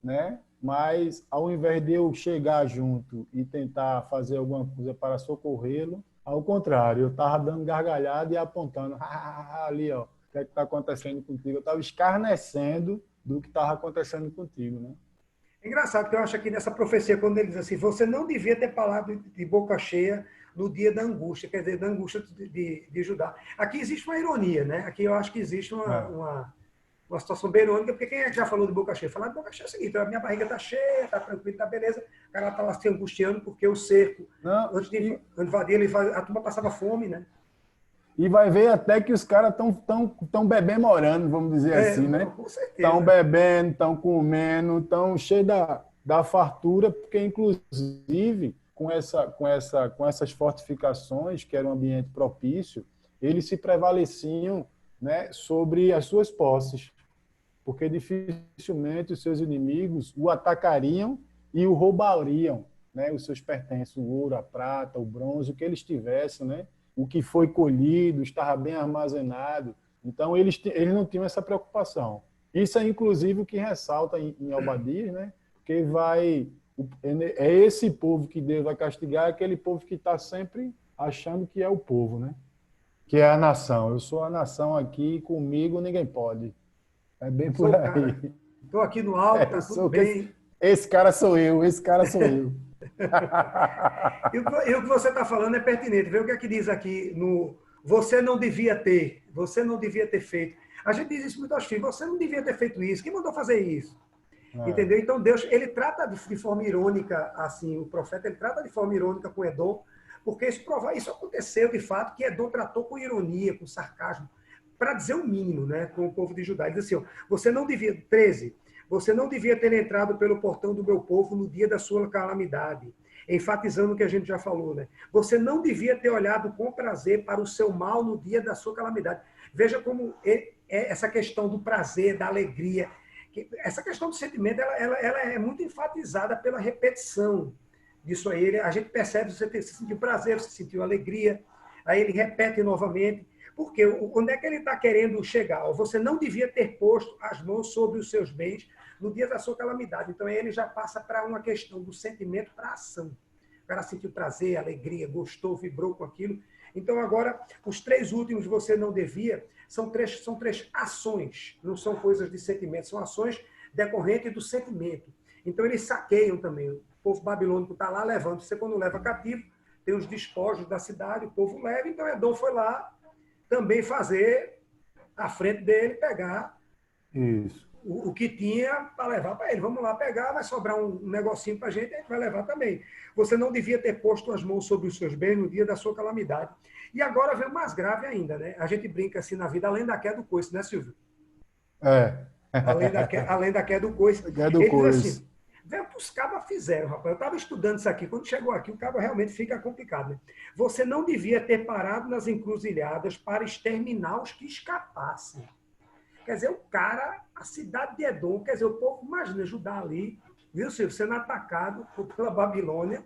né? Mas ao invés de eu chegar junto e tentar fazer alguma coisa para socorrê-lo, ao contrário, eu estava dando gargalhada e apontando, ali, ó, o que é que está acontecendo contigo? Eu estava escarnecendo do que estava acontecendo contigo, né? É engraçado que eu acho aqui nessa profecia, quando ele diz assim, você não devia ter falado de boca cheia no dia da angústia, quer dizer, da angústia de Judá. Aqui existe uma ironia, né? Aqui eu acho que existe uma situação bem irônica, porque quem é que já falou de boca cheia? Falar de boca cheia é o seguinte, a minha barriga está cheia, está tranquila, está beleza, o cara está lá se angustiando porque o cerco, antes de invadir, a turma passava fome, né? E vai ver até que os caras estão bebendo morando, vamos dizer assim, né? Com certeza. Estão bebendo, estão comendo, estão cheios da fartura, porque, inclusive, com essas fortificações, que era um ambiente propício, eles se prevaleciam, né, sobre as suas posses, porque dificilmente os seus inimigos o atacariam e o roubariam, né, os seus pertences, o ouro, a prata, o bronze, o que eles tivessem, né? O que foi colhido, estava bem armazenado. Então, eles não tinham essa preocupação. Isso é, inclusive, o que ressalta em Obadias, né? Porque é esse povo que Deus vai castigar, é aquele povo que está sempre achando que é o povo, né? Que é a nação. Eu sou a nação aqui, comigo ninguém pode. É bem por aí. Estou aqui no alto, está tudo bem. Esse cara sou eu. E o que você está falando é pertinente. Vê o que é que diz aqui no você não devia ter feito. A gente diz isso muito aos filhos, você não devia ter feito isso. Quem mandou fazer isso? Entendeu? Então Deus, ele trata de forma irônica, assim, o profeta, ele trata de forma irônica com Edom, porque isso aconteceu de fato, que Edom tratou com ironia, com sarcasmo, para dizer o mínimo, né, com o povo de Judá. Ele diz assim, você não devia, 13, você não devia ter entrado pelo portão do meu povo no dia da sua calamidade, enfatizando o que a gente já falou, né? Você não devia ter olhado com prazer para o seu mal no dia da sua calamidade. Veja como essa questão do prazer, da alegria, essa questão do sentimento, ela é muito enfatizada pela repetição disso aí. A gente percebe, você sentiu prazer, você sentiu alegria, aí ele repete novamente. Porque onde é que ele está querendo chegar? Você não devia ter posto as mãos sobre os seus bens no dia da sua calamidade. Então, aí ele já passa para uma questão do sentimento para a ação. O cara sentiu prazer, alegria, gostou, vibrou com aquilo. Então, agora, os 3 últimos você não devia, são três ações, não são coisas de sentimento, são ações decorrentes do sentimento. Então, eles saqueiam também. O povo babilônico está lá levando. Você, quando leva cativo, tem os despojos da cidade, o povo leva. Então, Edom foi lá também fazer à frente dele, pegar o que tinha para levar para ele. Vamos lá pegar, vai sobrar um negocinho para a gente vai levar também. Você não devia ter posto as mãos sobre os seus bens no dia da sua calamidade. E agora vem o mais grave ainda, né? A gente brinca assim na vida, além da queda do coice, né, Silvio? Além da queda do coice. Ele diz assim, vê o que os cabas fizeram, rapaz. Eu estava estudando isso aqui. Quando chegou aqui, o cabo realmente fica complicado, né? Você não devia ter parado nas encruzilhadas para exterminar os que escapassem. Quer dizer, o cara, a cidade de Edom, quer dizer, o povo, imagina, Judá ali, viu, Silvio, sendo atacado pela Babilônia,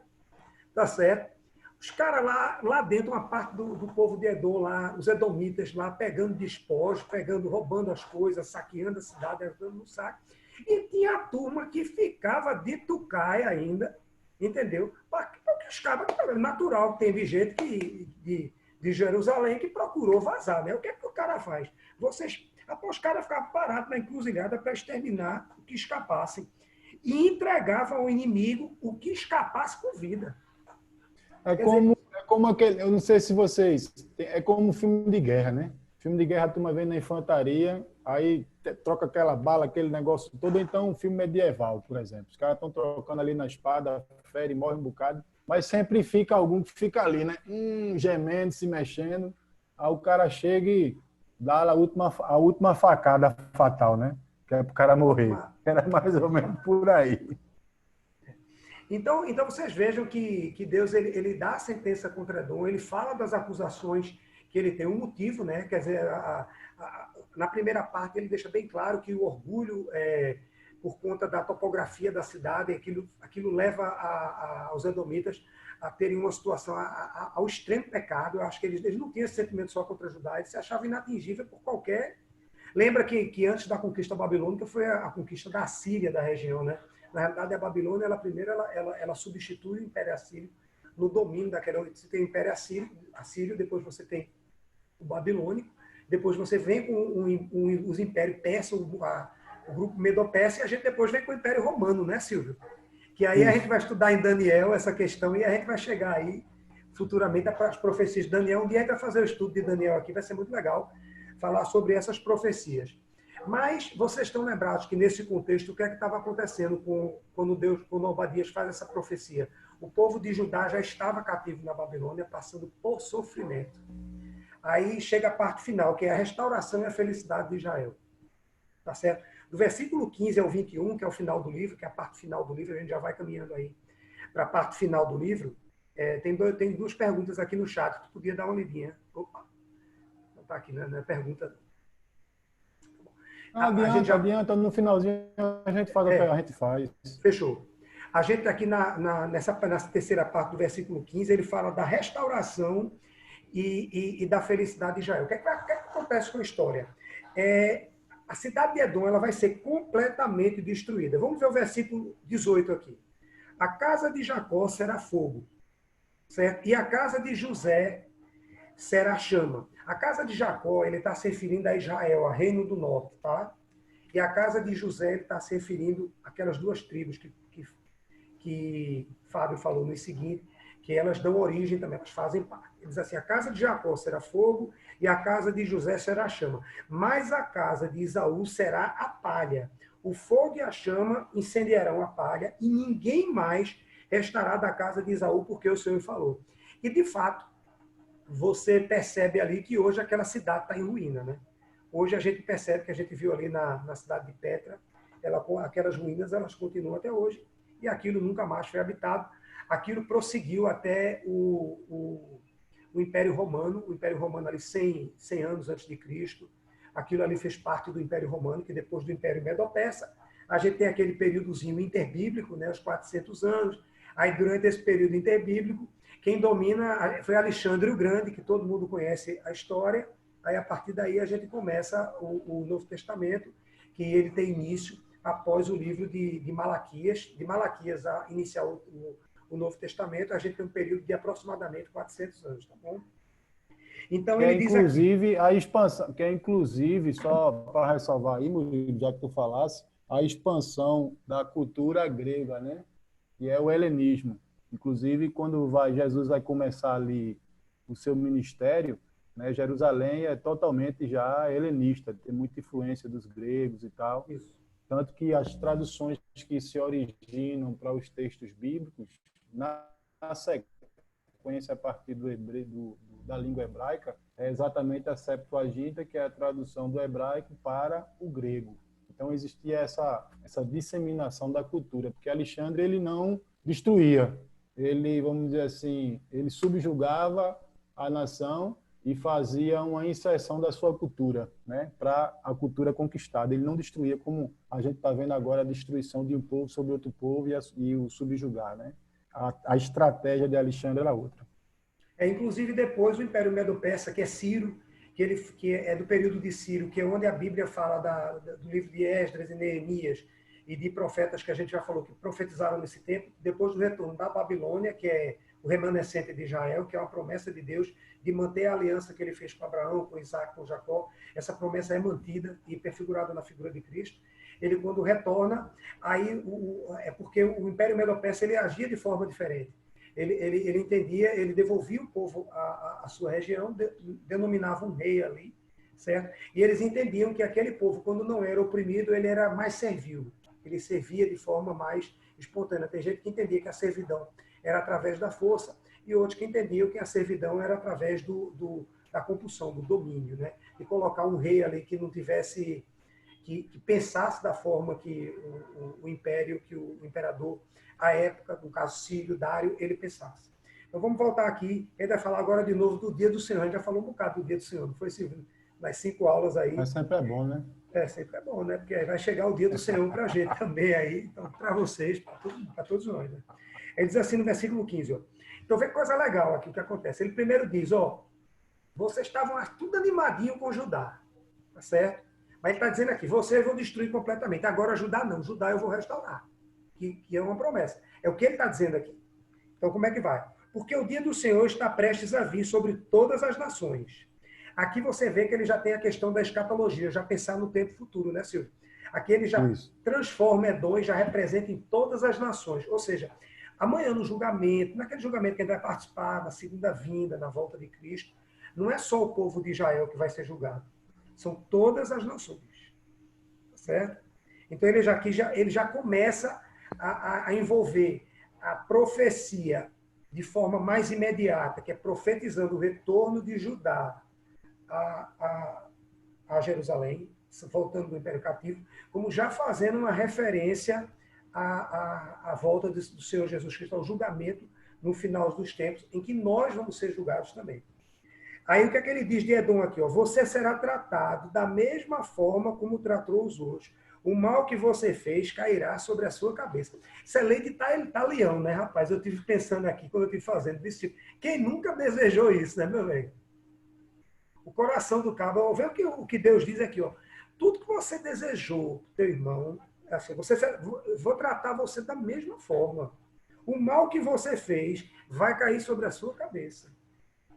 tá certo? Os caras lá dentro, uma parte do povo de Edom, lá, os edomitas lá, pegando despojos, roubando as coisas, saqueando a cidade, ajudando no saque. E tinha a turma que ficava de tucaia ainda, entendeu? Porque os caras, natural, teve gente de Jerusalém que procurou vazar, né? O que é que o cara faz? Os caras ficavam parados na encruzilhada para exterminar o que escapassem. E entregava ao inimigo o que escapasse com vida. É como aquele, eu não sei se vocês, é como um filme de guerra, né? Filme de guerra, a turma vem na infantaria, aí troca aquela bala, aquele negócio todo. Então, um filme medieval, por exemplo. Os caras estão trocando ali na espada, fere, morre um bocado, mas sempre fica algum que fica ali, né? Gemendo, se mexendo. Aí o cara chega e dá a última facada fatal, né? Que é pro cara morrer. Era mais ou menos por aí. Então vocês vejam que Deus ele dá a sentença contra Edom, ele fala das acusações que ele tem um motivo, né? Quer dizer, na primeira parte ele deixa bem claro que o orgulho por conta da topografia da cidade, aquilo leva aos edomitas a terem uma situação ao extremo pecado. Eu acho que eles não tinham esse sentimento só contra Judá, eles se achavam inatingível por qualquer... Lembra que antes da conquista babilônica foi a conquista da Assíria da região, né? Na realidade, a Babilônia, ela substitui o Império Assírio no domínio daquela... Você tem o Império Assírio, depois você tem o Babilônico, depois você vem com os Impérios Persa, o grupo Medo-Persa, e a gente depois vem com o Império Romano, né, Silvio? Que aí a gente vai estudar em Daniel essa questão e a gente vai chegar aí futuramente para as profecias de Daniel. Um dia a gente vai fazer o estudo de Daniel aqui, vai ser muito legal falar sobre essas profecias. Mas vocês estão lembrados que nesse contexto o que é que estava acontecendo quando Obadias faz essa profecia? O povo de Judá já estava cativo na Babilônia, passando por sofrimento. Aí chega a parte final, que é a restauração e a felicidade de Israel. Tá certo? Do versículo 15 ao 21, que é o final do livro, que é a parte final do livro, a gente já vai caminhando aí para a parte final do livro. Tem duas perguntas aqui no chat, tu podia dar uma lidinha. Opa, não está aqui, né? Pergunta. Adianta, no finalzinho a gente faz o que a gente faz. Fechou. A gente aqui nessa terceira parte do versículo 15, ele fala da restauração e da felicidade de Israel. O que acontece com a história? A cidade de Edom ela vai ser completamente destruída. Vamos ver o versículo 18 aqui. A casa de Jacó será fogo, certo? E a casa de José será chama. A casa de Jacó, ele está se referindo a Israel, a reino do norte, tá? E a casa de José, ele está se referindo àquelas duas tribos que Fábio falou no seguinte, que elas dão origem também, elas fazem parte. Ele diz assim, a casa de Jacó será fogo e a casa de José será chama. Mas a casa de Esaú será a palha. O fogo e a chama incendiarão a palha e ninguém mais restará da casa de Esaú, porque o Senhor falou. E, de fato, você percebe ali que hoje aquela cidade está em ruína, né? Hoje a gente percebe que a gente viu ali na cidade de Petra, aquelas ruínas elas continuam até hoje e aquilo nunca mais foi habitado. Aquilo prosseguiu até o Império Romano, o Império Romano ali 100 anos antes de Cristo. Aquilo ali fez parte do Império Romano, que depois do Império Medo-Persa, a gente tem aquele períodozinho interbíblico, né, os 400 anos. Aí, durante esse período interbíblico, quem domina foi Alexandre o Grande, que todo mundo conhece a história. Aí, a partir daí, a gente começa o Novo Testamento, que ele tem início após o livro de Malaquias. De Malaquias a iniciar o Novo Testamento, a gente tem um período de aproximadamente 400 anos, tá bom? Então, ele diz inclusive, aqui... a expansão, que é inclusive, só para ressalvar aí, já que tu falasse, a expansão da cultura grega, né? Que é o helenismo. Inclusive, quando Jesus vai começar ali o seu ministério, né, Jerusalém é totalmente já helenista, tem muita influência dos gregos e tal. Isso. Tanto que as traduções que se originam para os textos bíblicos, na sequência, a partir da língua hebraica, é exatamente a Septuaginta, que é a tradução do hebraico para o grego. Então, existia essa disseminação da cultura, porque Alexandre ele não destruía, ele, vamos dizer assim, ele subjugava a nação e fazia uma inserção da sua cultura, né, para a cultura conquistada. Ele não destruía, como a gente está vendo agora, a destruição de um povo sobre outro povo e o subjugar, né? A estratégia de Alexandre era outra. Inclusive, depois o Império Medo-Persa, que é Ciro, que é do período de Ciro, que é onde a Bíblia fala do livro de Esdras e Neemias e de profetas que a gente já falou que profetizaram nesse tempo, depois do retorno da Babilônia, que é o remanescente de Israel, que é uma promessa de Deus de manter a aliança que ele fez com Abraão, com Isaac, com Jacó. Essa promessa é mantida e perfigurada na figura de Cristo. Ele, quando retorna, aí é porque o Império Medo-Persa ele agia de forma diferente. Ele entendia, ele devolvia o povo à sua região, denominava um rei ali, certo? E eles entendiam que aquele povo, quando não era oprimido, ele era mais servil. Ele servia de forma mais espontânea. Tem gente que entendia que a servidão era através da força e outros que entendiam que a servidão era através da compulsão, do domínio, né? De colocar um rei ali que que pensasse da forma que o império, que o imperador, à época, no caso Sírio, Dário, ele pensasse. Então vamos voltar aqui, ele vai falar agora de novo do dia do Senhor. A gente já falou um bocado do dia do Senhor, não foi, Silvio? Nas 5 aulas aí. Mas sempre é bom, né? Sempre é bom, né? Porque aí vai chegar o dia do Senhor para a gente também aí, então, para vocês, para todos nós, né? Ele diz assim no versículo 15, ó. Então vê que coisa legal aqui o que acontece. Ele primeiro diz, ó, vocês estavam tudo animadinho com Judá, tá certo? Mas ele está dizendo aqui, vocês vão destruir completamente. Agora Judá não, Judá eu vou restaurar. Que é uma promessa. É o que ele está dizendo aqui. Então como é que vai? Porque o dia do Senhor está prestes a vir sobre todas as nações. Aqui você vê que ele já tem a questão da escatologia, já pensar no tempo futuro, né, Silvio? Aqui ele já transforma Edom e já representa em todas as nações. Ou seja, amanhã no julgamento, naquele julgamento que ele vai participar, na segunda vinda, na volta de Cristo, não é só o povo de Israel que vai ser julgado. São todas as nações. Certo? Então ele já começa a envolver a profecia de forma mais imediata, que é profetizando o retorno de Judá a Jerusalém, voltando do Império Cativo, como já fazendo uma referência à volta do Senhor Jesus Cristo, ao julgamento no final dos tempos, em que nós vamos ser julgados também. Aí o que é que ele diz de Edom aqui? Ó? Você será tratado da mesma forma como tratou os outros. O mal que você fez cairá sobre a sua cabeça. Isso é lei de Italião, né, rapaz? Eu estive pensando aqui, quando eu estive fazendo desse tipo. Quem nunca desejou isso, né, meu velho? O coração do cabo. Vê o que Deus diz aqui, ó. Tudo que você desejou, teu irmão, assim, vou tratar você da mesma forma. O mal que você fez vai cair sobre a sua cabeça.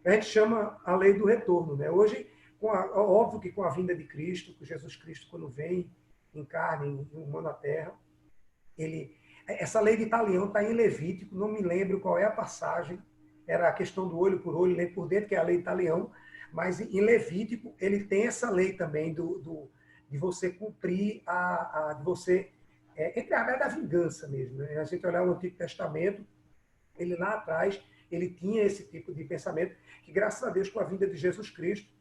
A gente chama a lei do retorno, né? Hoje, óbvio que com a vinda de Cristo, que Jesus Cristo, quando vem em carne, em humano à terra, essa lei de Italião está em Levítico, não me lembro qual é a passagem, era a questão do olho por olho, lei por dentro, que é a lei de Italião, mas em Levítico ele tem essa lei também de você cumprir, de você, entre a da vingança mesmo. Né? A gente olhar o Antigo Testamento, ele lá atrás, ele tinha esse tipo de pensamento, que graças a Deus, com a vinda de Jesus Cristo,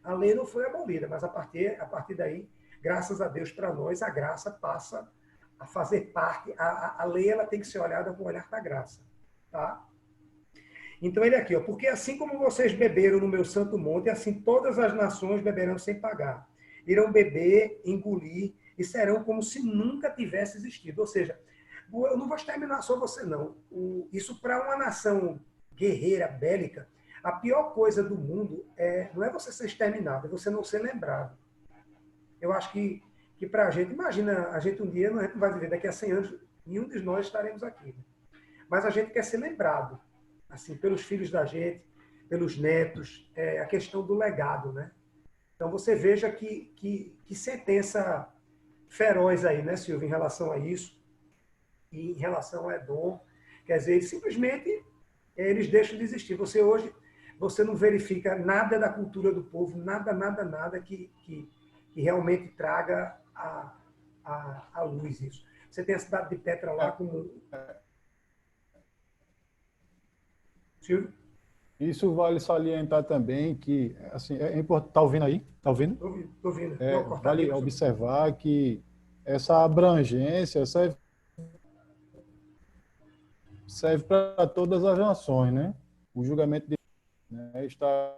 a lei não foi abolida, mas a partir daí, graças a Deus para nós, a graça passa a fazer parte, a lei ela tem que ser olhada com o olhar da graça. Tá? Então ele aqui, ó, porque assim como vocês beberam no meu santo monte, assim todas as nações beberão sem pagar. Irão beber, engolir, e serão como se nunca tivesse existido. Ou seja, eu não vou exterminar só você, não. Isso para uma nação guerreira, bélica, a pior coisa do mundo não é você ser exterminado, é você não ser lembrado. Eu acho que para a gente, imagina, a gente um dia, a gente não vai viver daqui a 100 anos, nenhum de nós estaremos aqui. Né? Mas a gente quer ser lembrado, assim, pelos filhos da gente, pelos netos, a questão do legado, né? Então você veja que sentença feroz aí, né, Silvio, em relação a isso, e em relação a Edom. Quer dizer, simplesmente eles deixam de existir. Você hoje, você não verifica nada da cultura do povo, nada que realmente traga à luz isso. Você tem a cidade de Petra lá como... Silvio? Isso vale salientar também que, assim, é importante... Está ouvindo aí? Está ouvindo? Estou ouvindo. Vale observar que essa abrangência serve para todas as nações, né? O julgamento está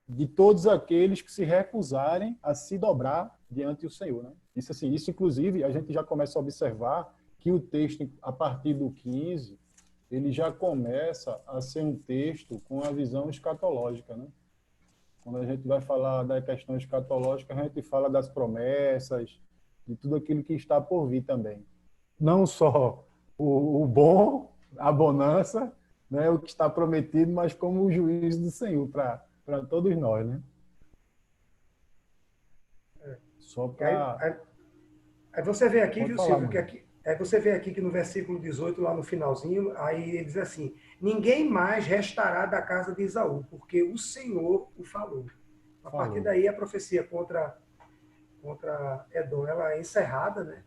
de todos aqueles que se recusarem a se dobrar diante do Senhor, né? Isso inclusive a gente já começa a observar que o texto a partir do 15 ele já começa a ser um texto com a visão escatológica, né? Quando a gente vai falar da questão escatológica, a gente fala das promessas, de tudo aquilo que está por vir também. Não só o bom, a bonança, né, o que está prometido, mas como o juízo do Senhor para todos nós, né? Só para... Aí você vê aqui, Pode viu, falar, Silvio, mano. que aqui... Aí você vê aqui que no versículo 18, lá no finalzinho, aí ele diz assim, ninguém mais restará da casa de Esaú, porque o Senhor o falou. A partir daí, a profecia contra Edom, ela é encerrada, né?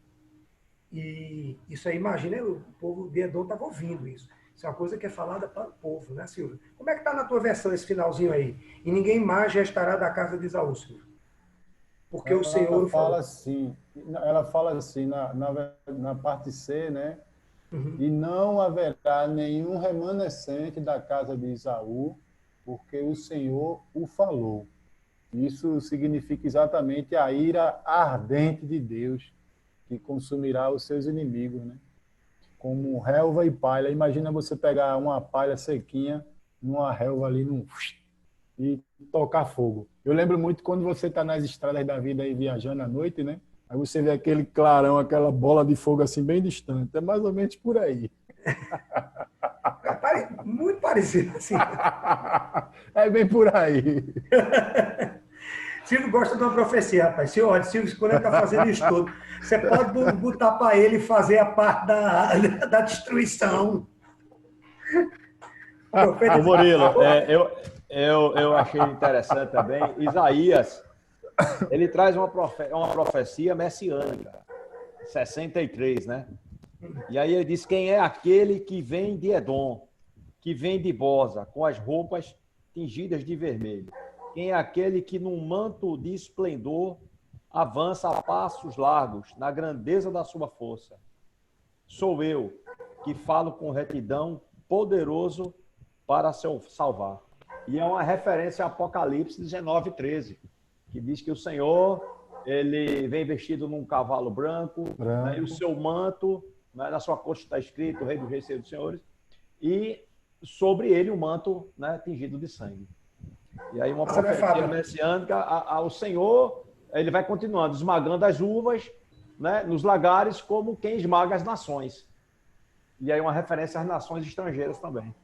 E isso aí, imagina, o povo de Edom estava ouvindo isso. Isso é uma coisa que é falada para o povo, né, Silvio? Como é que está na tua versão esse finalzinho aí? E ninguém mais restará da casa de Esaú, Silvio? porque o Senhor falou. Ela fala assim na parte C, né? Uhum. E não haverá nenhum remanescente da casa de Esaú, porque o Senhor o falou. Isso significa exatamente a ira ardente de Deus, que consumirá os seus inimigos, né? Como relva e palha. Imagina você pegar uma palha sequinha, numa relva ali, e tocar fogo. Eu lembro muito quando você está nas estradas da vida aí viajando à noite, né? Aí você vê aquele clarão, aquela bola de fogo assim bem distante. É mais ou menos por aí. Muito parecido assim. É bem por aí. Silvio gosta de uma profecia, rapaz. Silvio, quando ele está fazendo estudo, você pode botar para ele fazer a parte da destruição. Ô Murilo, eu achei interessante também. Isaías, ele traz uma profecia messiânica, 63, né? E aí ele diz: quem é aquele que vem de Edom, que vem de Boza, com as roupas tingidas de vermelho? Quem é aquele que num manto de esplendor avança a passos largos na grandeza da sua força? Sou eu, que falo com retidão, poderoso para salvar. E é uma referência a Apocalipse 19:13, que diz que o Senhor, ele vem vestido num cavalo branco. Né, e o seu manto, né, na sua coxa está escrito Rei dos Reis, Senhor dos Senhores, e sobre ele o manto, né, tingido de sangue. E aí uma profecia messiânica, o Senhor, ele vai continuando, esmagando as uvas, né, nos lagares, como quem esmaga as nações. E aí uma referência às nações estrangeiras também.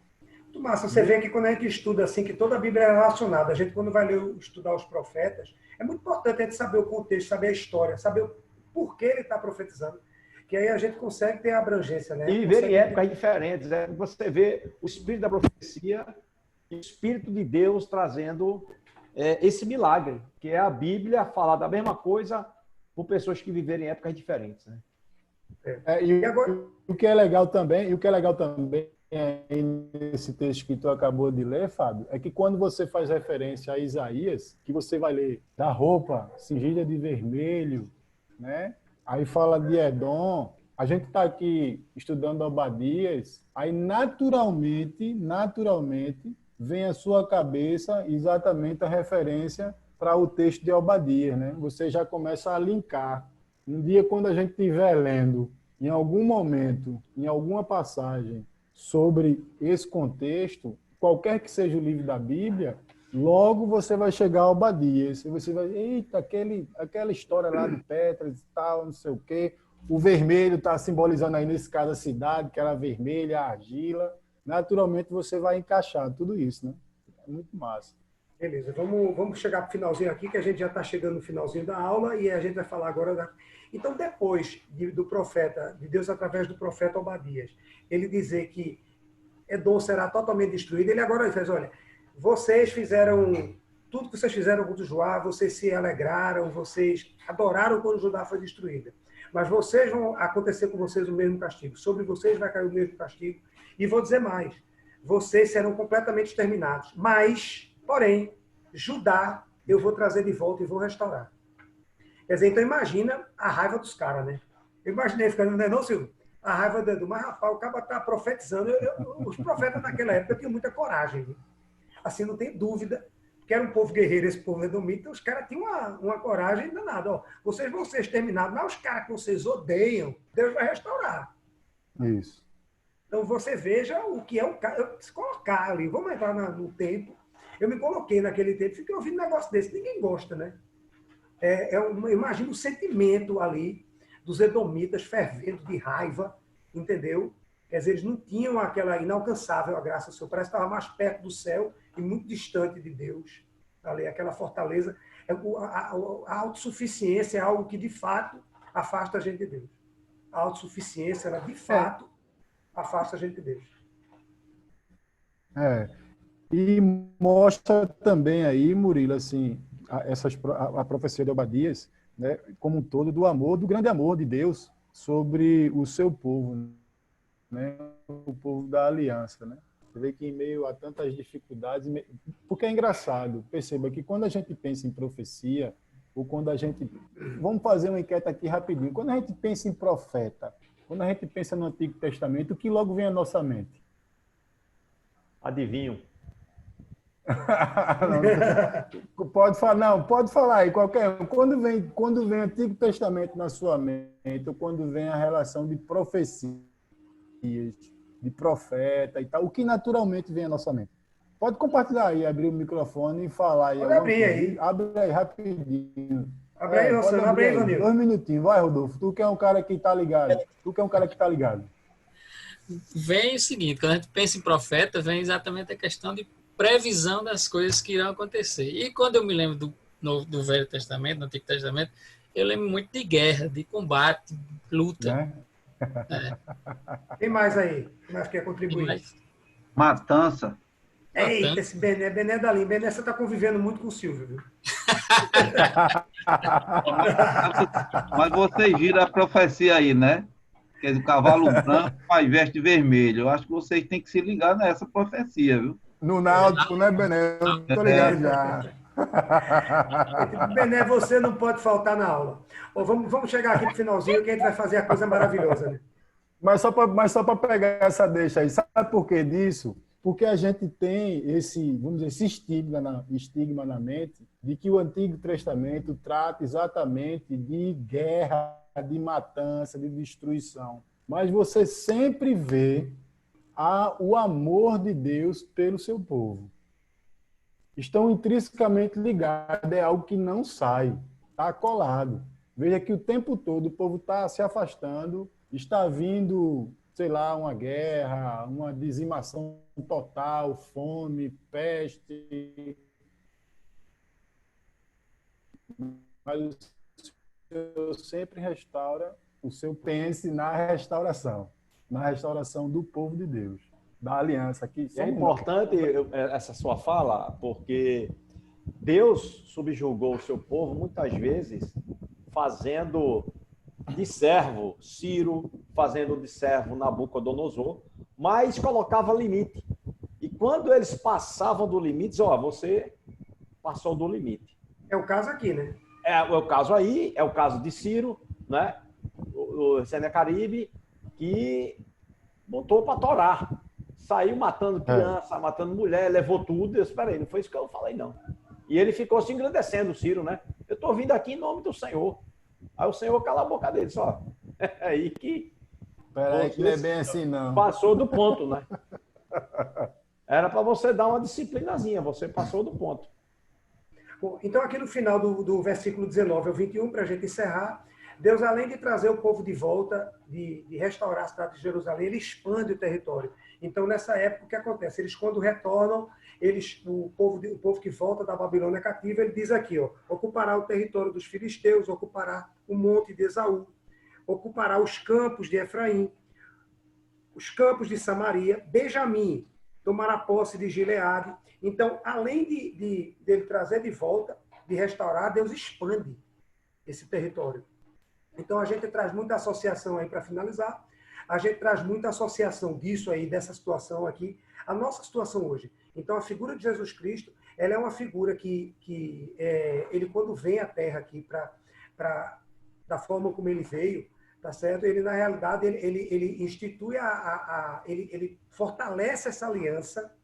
Muito massa. Você vê que quando a gente estuda assim, que toda a Bíblia é relacionada. A gente, quando vai estudar os profetas, é muito importante a gente saber o contexto, saber a história, saber o porquê ele está profetizando. Que aí a gente consegue ter a abrangência, né? E viver em épocas diferentes. Né? Você vê o espírito da profecia e o espírito de Deus trazendo esse milagre, que é a Bíblia falar da mesma coisa por pessoas que viverem em épocas diferentes. Né? E agora... o que é legal também, nesse texto que tu acabou de ler, Fábio, é que quando você faz referência a Isaías, que você vai ler da roupa cingida de vermelho, né? Aí fala de Edom, a gente está aqui estudando Obadias, aí naturalmente, vem à sua cabeça exatamente a referência para o texto de Obadias, né? Você já começa a linkar. Um dia, quando a gente estiver lendo, em algum momento, em alguma passagem, sobre esse contexto, qualquer que seja o livro da Bíblia, logo você vai chegar a Obadias. Você vai, eita, aquela história lá de Petras e tal, não sei o quê. O vermelho está simbolizando aí, nesse caso, a cidade, que era vermelha, a argila. Naturalmente, você vai encaixar tudo isso, né? É muito massa. Beleza, vamos chegar para o finalzinho aqui, que a gente já está chegando no finalzinho da aula, e a gente vai falar agora da... Então, depois do profeta, de Deus através do profeta Obadias, ele dizer que Edom será totalmente destruído, ele agora fez, olha, vocês fizeram tudo que vocês fizeram contra Joá, vocês se alegraram, vocês adoraram quando Judá foi destruída. Mas vocês vão acontecer com vocês o mesmo castigo, sobre vocês vai cair o mesmo castigo, e vou dizer mais, vocês serão completamente exterminados, mas, porém, Judá eu vou trazer de volta e vou restaurar. Quer dizer, então imagina a raiva dos caras, né? Eu imaginei ficando, não é não, Silvio? A raiva do mas rapaz, o cara está profetizando. Os profetas naquela época tinham muita coragem. Viu? Assim, não tem dúvida que era um povo guerreiro, esse povo edomita, então os caras tinham uma coragem danada. Ó, vocês vão ser exterminados, mas os caras que vocês odeiam, Deus vai restaurar. Isso. Então você veja o que é o cara. Se colocar ali, vamos entrar no tempo. Eu me coloquei naquele tempo, fiquei ouvindo um negócio desse, ninguém gosta, né? Imagina o sentimento ali dos edomitas fervendo de raiva, entendeu? Quer dizer, eles não tinham aquela inalcançável a graça do Senhor, parece que estava mais perto do céu e muito distante de Deus. Ali, aquela fortaleza. A autossuficiência é algo que, de fato, afasta a gente de Deus. A autossuficiência, ela, de fato, afasta a gente de Deus. E mostra também aí, Murilo, assim, a profecia de Obadias, né, como um todo, do grande amor de Deus sobre o seu povo, né, o povo da aliança, né? Você vê que em meio a tantas dificuldades, porque é engraçado, perceba que quando a gente pensa em profecia, ou quando a gente... Vamos fazer uma enquete aqui rapidinho. Quando a gente pensa em profeta, quando a gente pensa no Antigo Testamento, o que logo vem à nossa mente? Adivinho. Não, pode falar, não, pode falar aí, qualquer um. Quando vem Antigo Testamento na sua mente, ou quando vem a relação de profecias, de profeta e tal, o que naturalmente vem à nossa mente? Pode compartilhar aí, abrir o microfone e falar aí. Pode abrir aí. Abre aí rapidinho. Abre aí, Rosana, abre aí, Vanil. 2 minutinhos, vai, Rodolfo. Tu que é um cara que tá ligado. Vem o seguinte, quando a gente pensa em profeta, vem exatamente a questão de previsão das coisas que irão acontecer. E quando eu me lembro do Velho Testamento, do Antigo Testamento, eu lembro muito de guerra, de combate, luta. Né? Tem mais aí? Quem mais quer contribuir? Matança. Eita, esse Bené da Lima. Bené, você está convivendo muito com o Silvio, viu? Mas vocês viram a profecia aí, né? Quer dizer, o cavalo branco faz veste vermelho. Eu acho que vocês têm que se ligar nessa profecia, viu? No Náutico, né, Bené? Eu tô ligado já. Bené, você não pode faltar na aula. Bom, vamos chegar aqui pro finalzinho que a gente vai fazer a coisa maravilhosa, né? Mas só para pegar essa deixa aí, sabe por que disso? Porque a gente tem vamos dizer, esse estigma na mente de que o Antigo Testamento trata exatamente de guerra, de matança, de destruição. Mas você sempre vê o amor de Deus pelo seu povo. Estão intrinsecamente ligados, é algo que não sai, está colado. Veja que o tempo todo o povo está se afastando, está vindo, sei lá, uma guerra, uma dizimação total, fome, peste. Mas o Senhor sempre restaura o seu pense na restauração do povo de Deus, da aliança. Aqui, é importante essa sua fala, porque Deus subjugou o seu povo muitas vezes fazendo de servo Ciro, fazendo de servo Nabucodonosor, mas colocava limite. E quando eles passavam do limite, você passou do limite. É o caso aqui, né? É o caso aí, é o caso de Ciro, né? O Senecaribe, que botou para torar. Saiu matando criança, matando mulher, levou tudo. Eu espera aí, não foi isso que eu falei, não. E ele ficou se engrandecendo, Ciro, né? Eu estou vindo aqui em nome do Senhor. Aí o Senhor cala a boca dele, só. É aí que... Peraí, que não é bem assim, não. Passou do ponto, né? Era para você dar uma disciplinazinha, você passou do ponto. Bom, então, aqui no final do versículo 19 ao 21, para a gente encerrar, Deus, além de trazer o povo de volta, de restaurar a cidade de Jerusalém, ele expande o território. Então, nessa época, o que acontece? Eles, quando retornam, o povo que volta da Babilônia cativa, ele diz aqui, ocupará o território dos filisteus, ocupará o monte de Esaú, ocupará os campos de Efraim, os campos de Samaria, Benjamim tomará posse de Gileade. Então, além de ele trazer de volta, de restaurar, Deus expande esse território. Então, a gente traz muita associação aí, para finalizar, a gente traz muita associação disso aí, dessa situação aqui, a nossa situação hoje. Então, a figura de Jesus Cristo, ela é uma figura que ele, quando vem à Terra aqui, da forma como ele veio, tá certo? Ele, na realidade, ele institui, ele fortalece essa aliança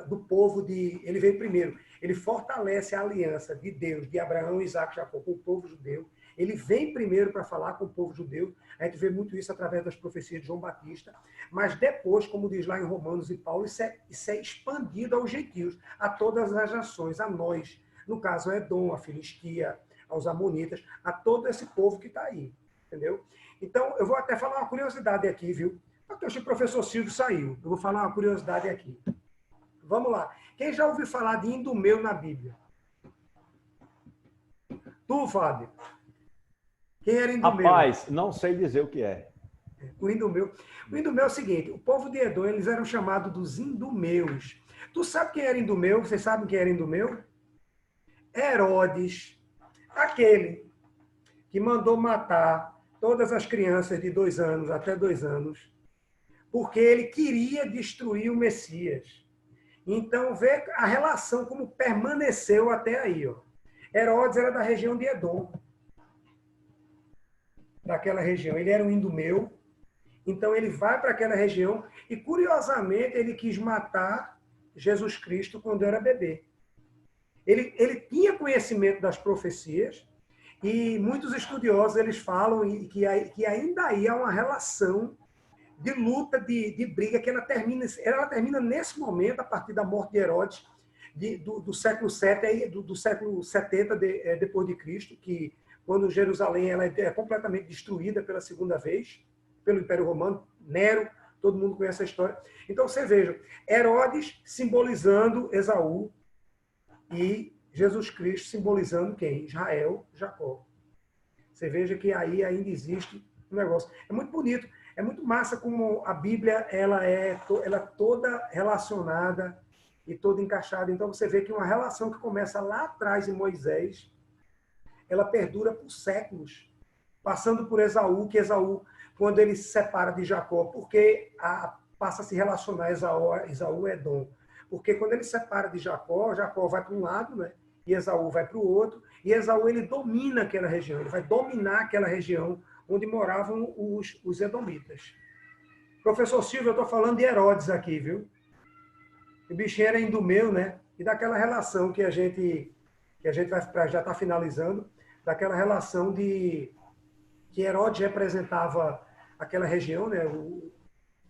do povo ele veio primeiro. Ele fortalece a aliança de Deus, de Abraão, Isaac e Jacó, com o povo judeu. Ele vem primeiro para falar com o povo judeu. A gente vê muito isso através das profecias de João Batista. Mas depois, como diz lá em Romanos e Paulo, isso é expandido aos gentios, a todas as nações, a nós. No caso, a Edom, a Filistia, aos Amonitas, a todo esse povo que está aí. Entendeu? Então, eu vou até falar uma curiosidade aqui, viu? Porque o professor Silvio saiu. Eu vou falar uma curiosidade aqui. Vamos lá. Quem já ouviu falar de Idumeu na Bíblia? Tu, Fábio. Quem era Idumeu? Rapaz, não sei dizer o que é. O Idumeu é o seguinte, o povo de Edom, eles eram chamados dos Idumeus. Tu sabe quem era Idumeu? Vocês sabem quem era Idumeu? Herodes, aquele que mandou matar todas as crianças de 2 anos até 2 anos, porque ele queria destruir o Messias. Então, vê a relação como permaneceu até aí. Herodes era da região de Edom, daquela região. Ele era um idumeu, então ele vai para aquela região e, curiosamente, ele quis matar Jesus Cristo quando era bebê. Ele tinha conhecimento das profecias e muitos estudiosos eles falam que ainda aí há uma relação de luta, de briga, que ela termina nesse momento, a partir da morte de Herodes, do século 7, do século 70 depois de Cristo, que quando Jerusalém ela é completamente destruída pela segunda vez, pelo Império Romano, Nero, todo mundo conhece a história. Então, você veja, Herodes simbolizando Esaú e Jesus Cristo simbolizando quem? Israel, Jacó. Você veja que aí ainda existe um negócio. É muito bonito, é muito massa como a Bíblia ela é toda relacionada e toda encaixada. Então, você vê que uma relação que começa lá atrás em Moisés, ela perdura por séculos, passando por Esaú, que Esaú, quando ele se separa de Jacó, porque passa a se relacionar Esaú e Edom. Porque quando ele se separa de Jacó, Jacó vai para um lado, né? E Esaú vai para o outro, e Esaú ele domina aquela região, ele vai dominar aquela região onde moravam os edomitas. Professor Silvio, eu estou falando de Herodes aqui, viu? O bichinho era idumeu, né? E daquela relação que a gente vai já está finalizando, daquela relação que Herodes representava aquela região, né? O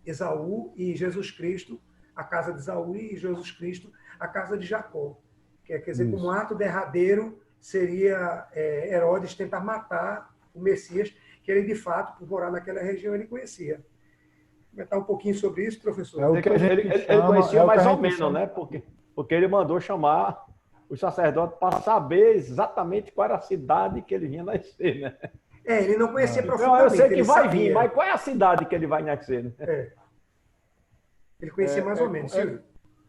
Esaú e Jesus Cristo, a casa de Esaú, e Jesus Cristo, a casa de Jacó. Quer dizer, como um ato derradeiro seria Herodes tentar matar o Messias, que ele, de fato, por morar naquela região, ele conhecia. Comentar um pouquinho sobre isso, professor? Ele conhecia mais ou menos, né? Porque ele mandou chamar o sacerdote para saber exatamente qual era a cidade que ele vinha nascer, né? Ele não conhecia Então, profundamente. eu sei que vai vir, mas qual é a cidade que ele vai nascer? Né? Ele conhecia mais ou menos.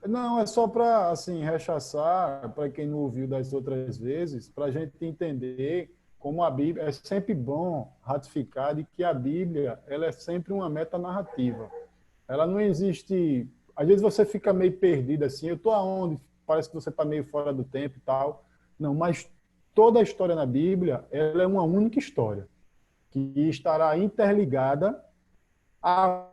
Não, é só para assim, rechaçar, para quem não ouviu das outras vezes, para a gente entender como a Bíblia, é sempre bom ratificar de que a Bíblia ela é sempre uma metanarrativa. Ela não existe... Às vezes você fica meio perdido assim, eu estou aonde? Parece que você está meio fora do tempo e tal. Não, mas toda a história na Bíblia ela é uma única história, que estará interligada a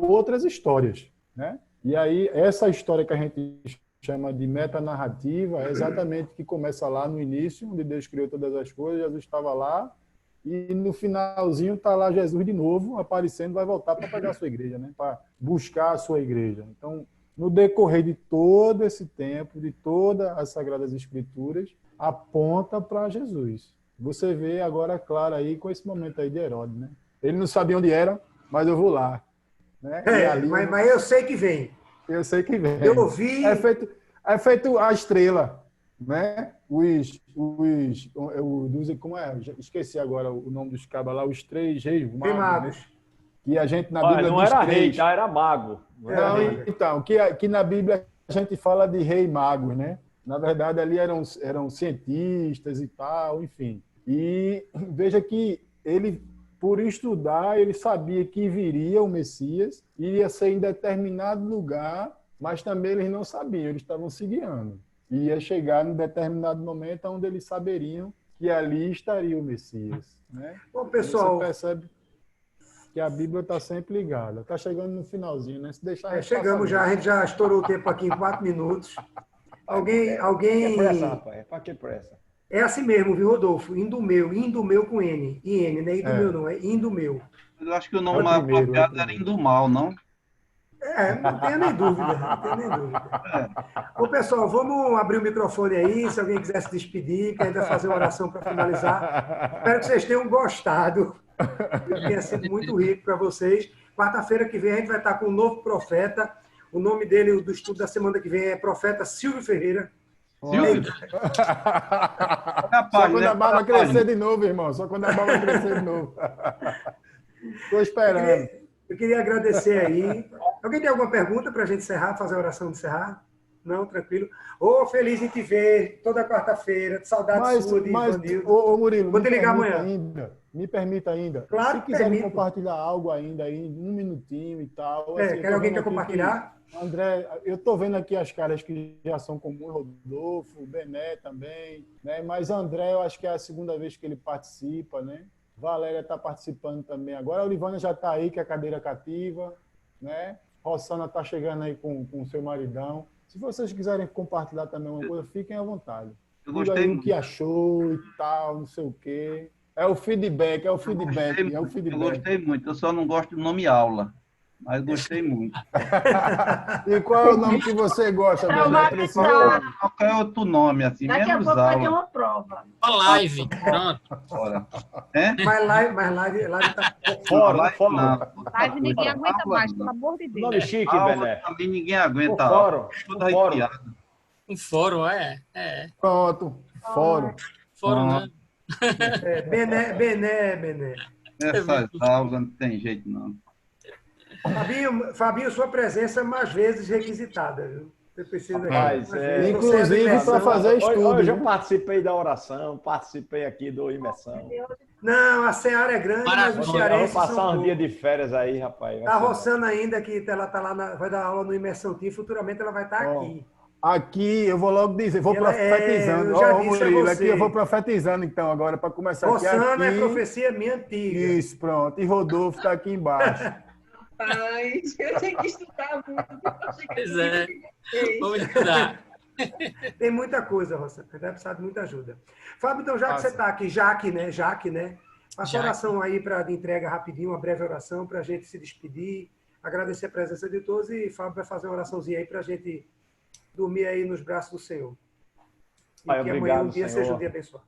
outras histórias, né? E aí, essa história que a gente chama de metanarrativa é exatamente que começa lá no início, onde Deus criou todas as coisas, Jesus estava lá, e no finalzinho está lá Jesus de novo, aparecendo, vai voltar para pegar a sua igreja, né? Para buscar a sua igreja. Então, no decorrer de todo esse tempo, de todas as Sagradas Escrituras, aponta para Jesus. Você vê agora, claro, aí com esse momento aí de Herodes, né? Ele não sabia onde era, mas eu vou lá. Né? Mas eu sei que vem. Eu sei que vem. Eu ouvi. É feito a estrela, né? Como é? Esqueci agora o nome dos cabas lá, os 3 reis magos. Né? Que a gente na Bíblia não era rei, tá? Era mago. Então, que na Bíblia a gente fala de rei magos, né? Na verdade, ali eram cientistas e tal, enfim. E veja que ele, por estudar, ele sabia que viria o Messias, iria ser em determinado lugar, mas também eles não sabiam, eles estavam se guiando. E ia chegar em determinado momento onde eles saberiam que ali estaria o Messias. Né? Bom, pessoal... Você percebe que a Bíblia está sempre ligada. Está chegando no finalzinho, né? Se deixar chegamos já, a gente já estourou o tempo aqui em 4 minutos. Alguém... Que pressa, rapaz? Para que pressa? É assim mesmo, viu, Rodolfo? Indumeu com N. IN, não é Indumeu, não, é Indumeu. Eu acho que o nome mais apropriado era Indumal, não? Não tenho nem dúvida. Bom, pessoal, vamos abrir o microfone aí, se alguém quiser se despedir, que ainda fazer uma oração para finalizar. Espero que vocês tenham gostado. Tenha sido muito rico para vocês. Quarta-feira que vem a gente vai estar com um novo profeta. O nome dele, do estudo da semana que vem, é Profeta Silvio Ferreira. Silvio? Só quando a barba crescer de novo, irmão. Só quando a barba crescer de novo. Estou esperando. Eu queria agradecer aí. Alguém tem alguma pergunta para a gente encerrar, fazer a oração de encerrar? Não, tranquilo. Feliz em te ver toda quarta-feira. Saudade sua de Ivanildo. Murilo, vou te ligar amanhã. Me permita ainda. Claro Se que quiserem permito. compartilhar algo ainda aí, um minutinho e tal. assim, eu Quer tô alguém vendo quer aqui compartilhar? que André, eu estou vendo aqui as caras que já são comuns, Rodolfo, Bené também, né? Mas André, eu acho que é a segunda vez que ele participa, né? Valéria está participando também agora. A Olivânia já está aí, que é a cadeira cativa, né? Rossana está chegando aí com o seu maridão. Se vocês quiserem compartilhar também uma coisa, fiquem à vontade. Eu Diga gostei aí o muito. que achou e tal, não sei o quê. É o feedback, é o Eu feedback, gostei é o muito. Eu feedback. gostei muito. Eu só não gosto do nome aula, mas gostei muito. E qual é o nome que você gosta, Bené? Precisa... Traumatizar. Qualquer outro nome, assim, Daqui a menos pouco vai ter aula. uma prova. Uma live. Pronto. Fora. É? Live tá... Fórum, Live fórum. não. Live ninguém aguenta Aula mais, não. pelo amor de Deus. Nome chique, Aula Bené. também ninguém O aguenta fórum. aula. O Tudo fórum. arrepiado. Um fórum, é. Pronto, fórum. Fórum, né? Bené. Essas aulas não tem jeito, não. Fabinho, sua presença é mais vezes requisitada. Viu? Você precisa Rapaz, Inclusive para fazer estudo. Hoje eu viu? participei da oração, participei aqui do imersão. Não, a Seara é grande, mas os Eu vou cearenses passar são uns dias poucos. de férias aí, rapaz. Vai Tá ser roçando ainda que ela tá lá, vai dar aula no Imersão Team, futuramente ela vai estar Ó, aqui. Aqui eu vou logo dizer, vou Ela profetizando. eu já Ó, disse a Murilo, você. aqui eu vou profetizando então agora para começar aqui. Roçando é Aqui, profecia minha antiga. isso, pronto. E Rodolfo está aqui embaixo. Rapaz, eu tenho que estudar muito. Pois é. Vamos estudar. Tem muita coisa, Roçando. Vai precisar de muita ajuda. Fábio, então já que você está aqui, Jaque, né? Faça uma oração aí de entrega rapidinho, uma breve oração para a gente se despedir, agradecer a presença de todos e Fábio vai fazer uma oraçãozinha aí para a gente dormir aí nos braços do Senhor. E Pai, que obrigado, amanhã um dia Senhor. seja um dia abençoado.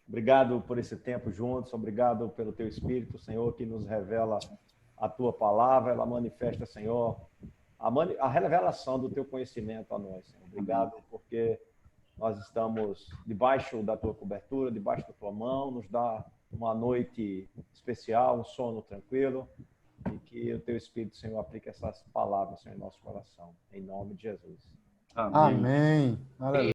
Obrigado por esse tempo juntos, obrigado pelo teu Espírito, Senhor, que nos revela a tua palavra, ela manifesta, Senhor, a revelação do teu conhecimento a nós, Senhor. Obrigado porque nós estamos debaixo da tua cobertura, debaixo da tua mão, nos dá uma noite especial, um sono tranquilo, e que o teu Espírito, Senhor, aplique essas palavras, Senhor, em nosso coração, em nome de Jesus. Amém. Amém. Aleluia.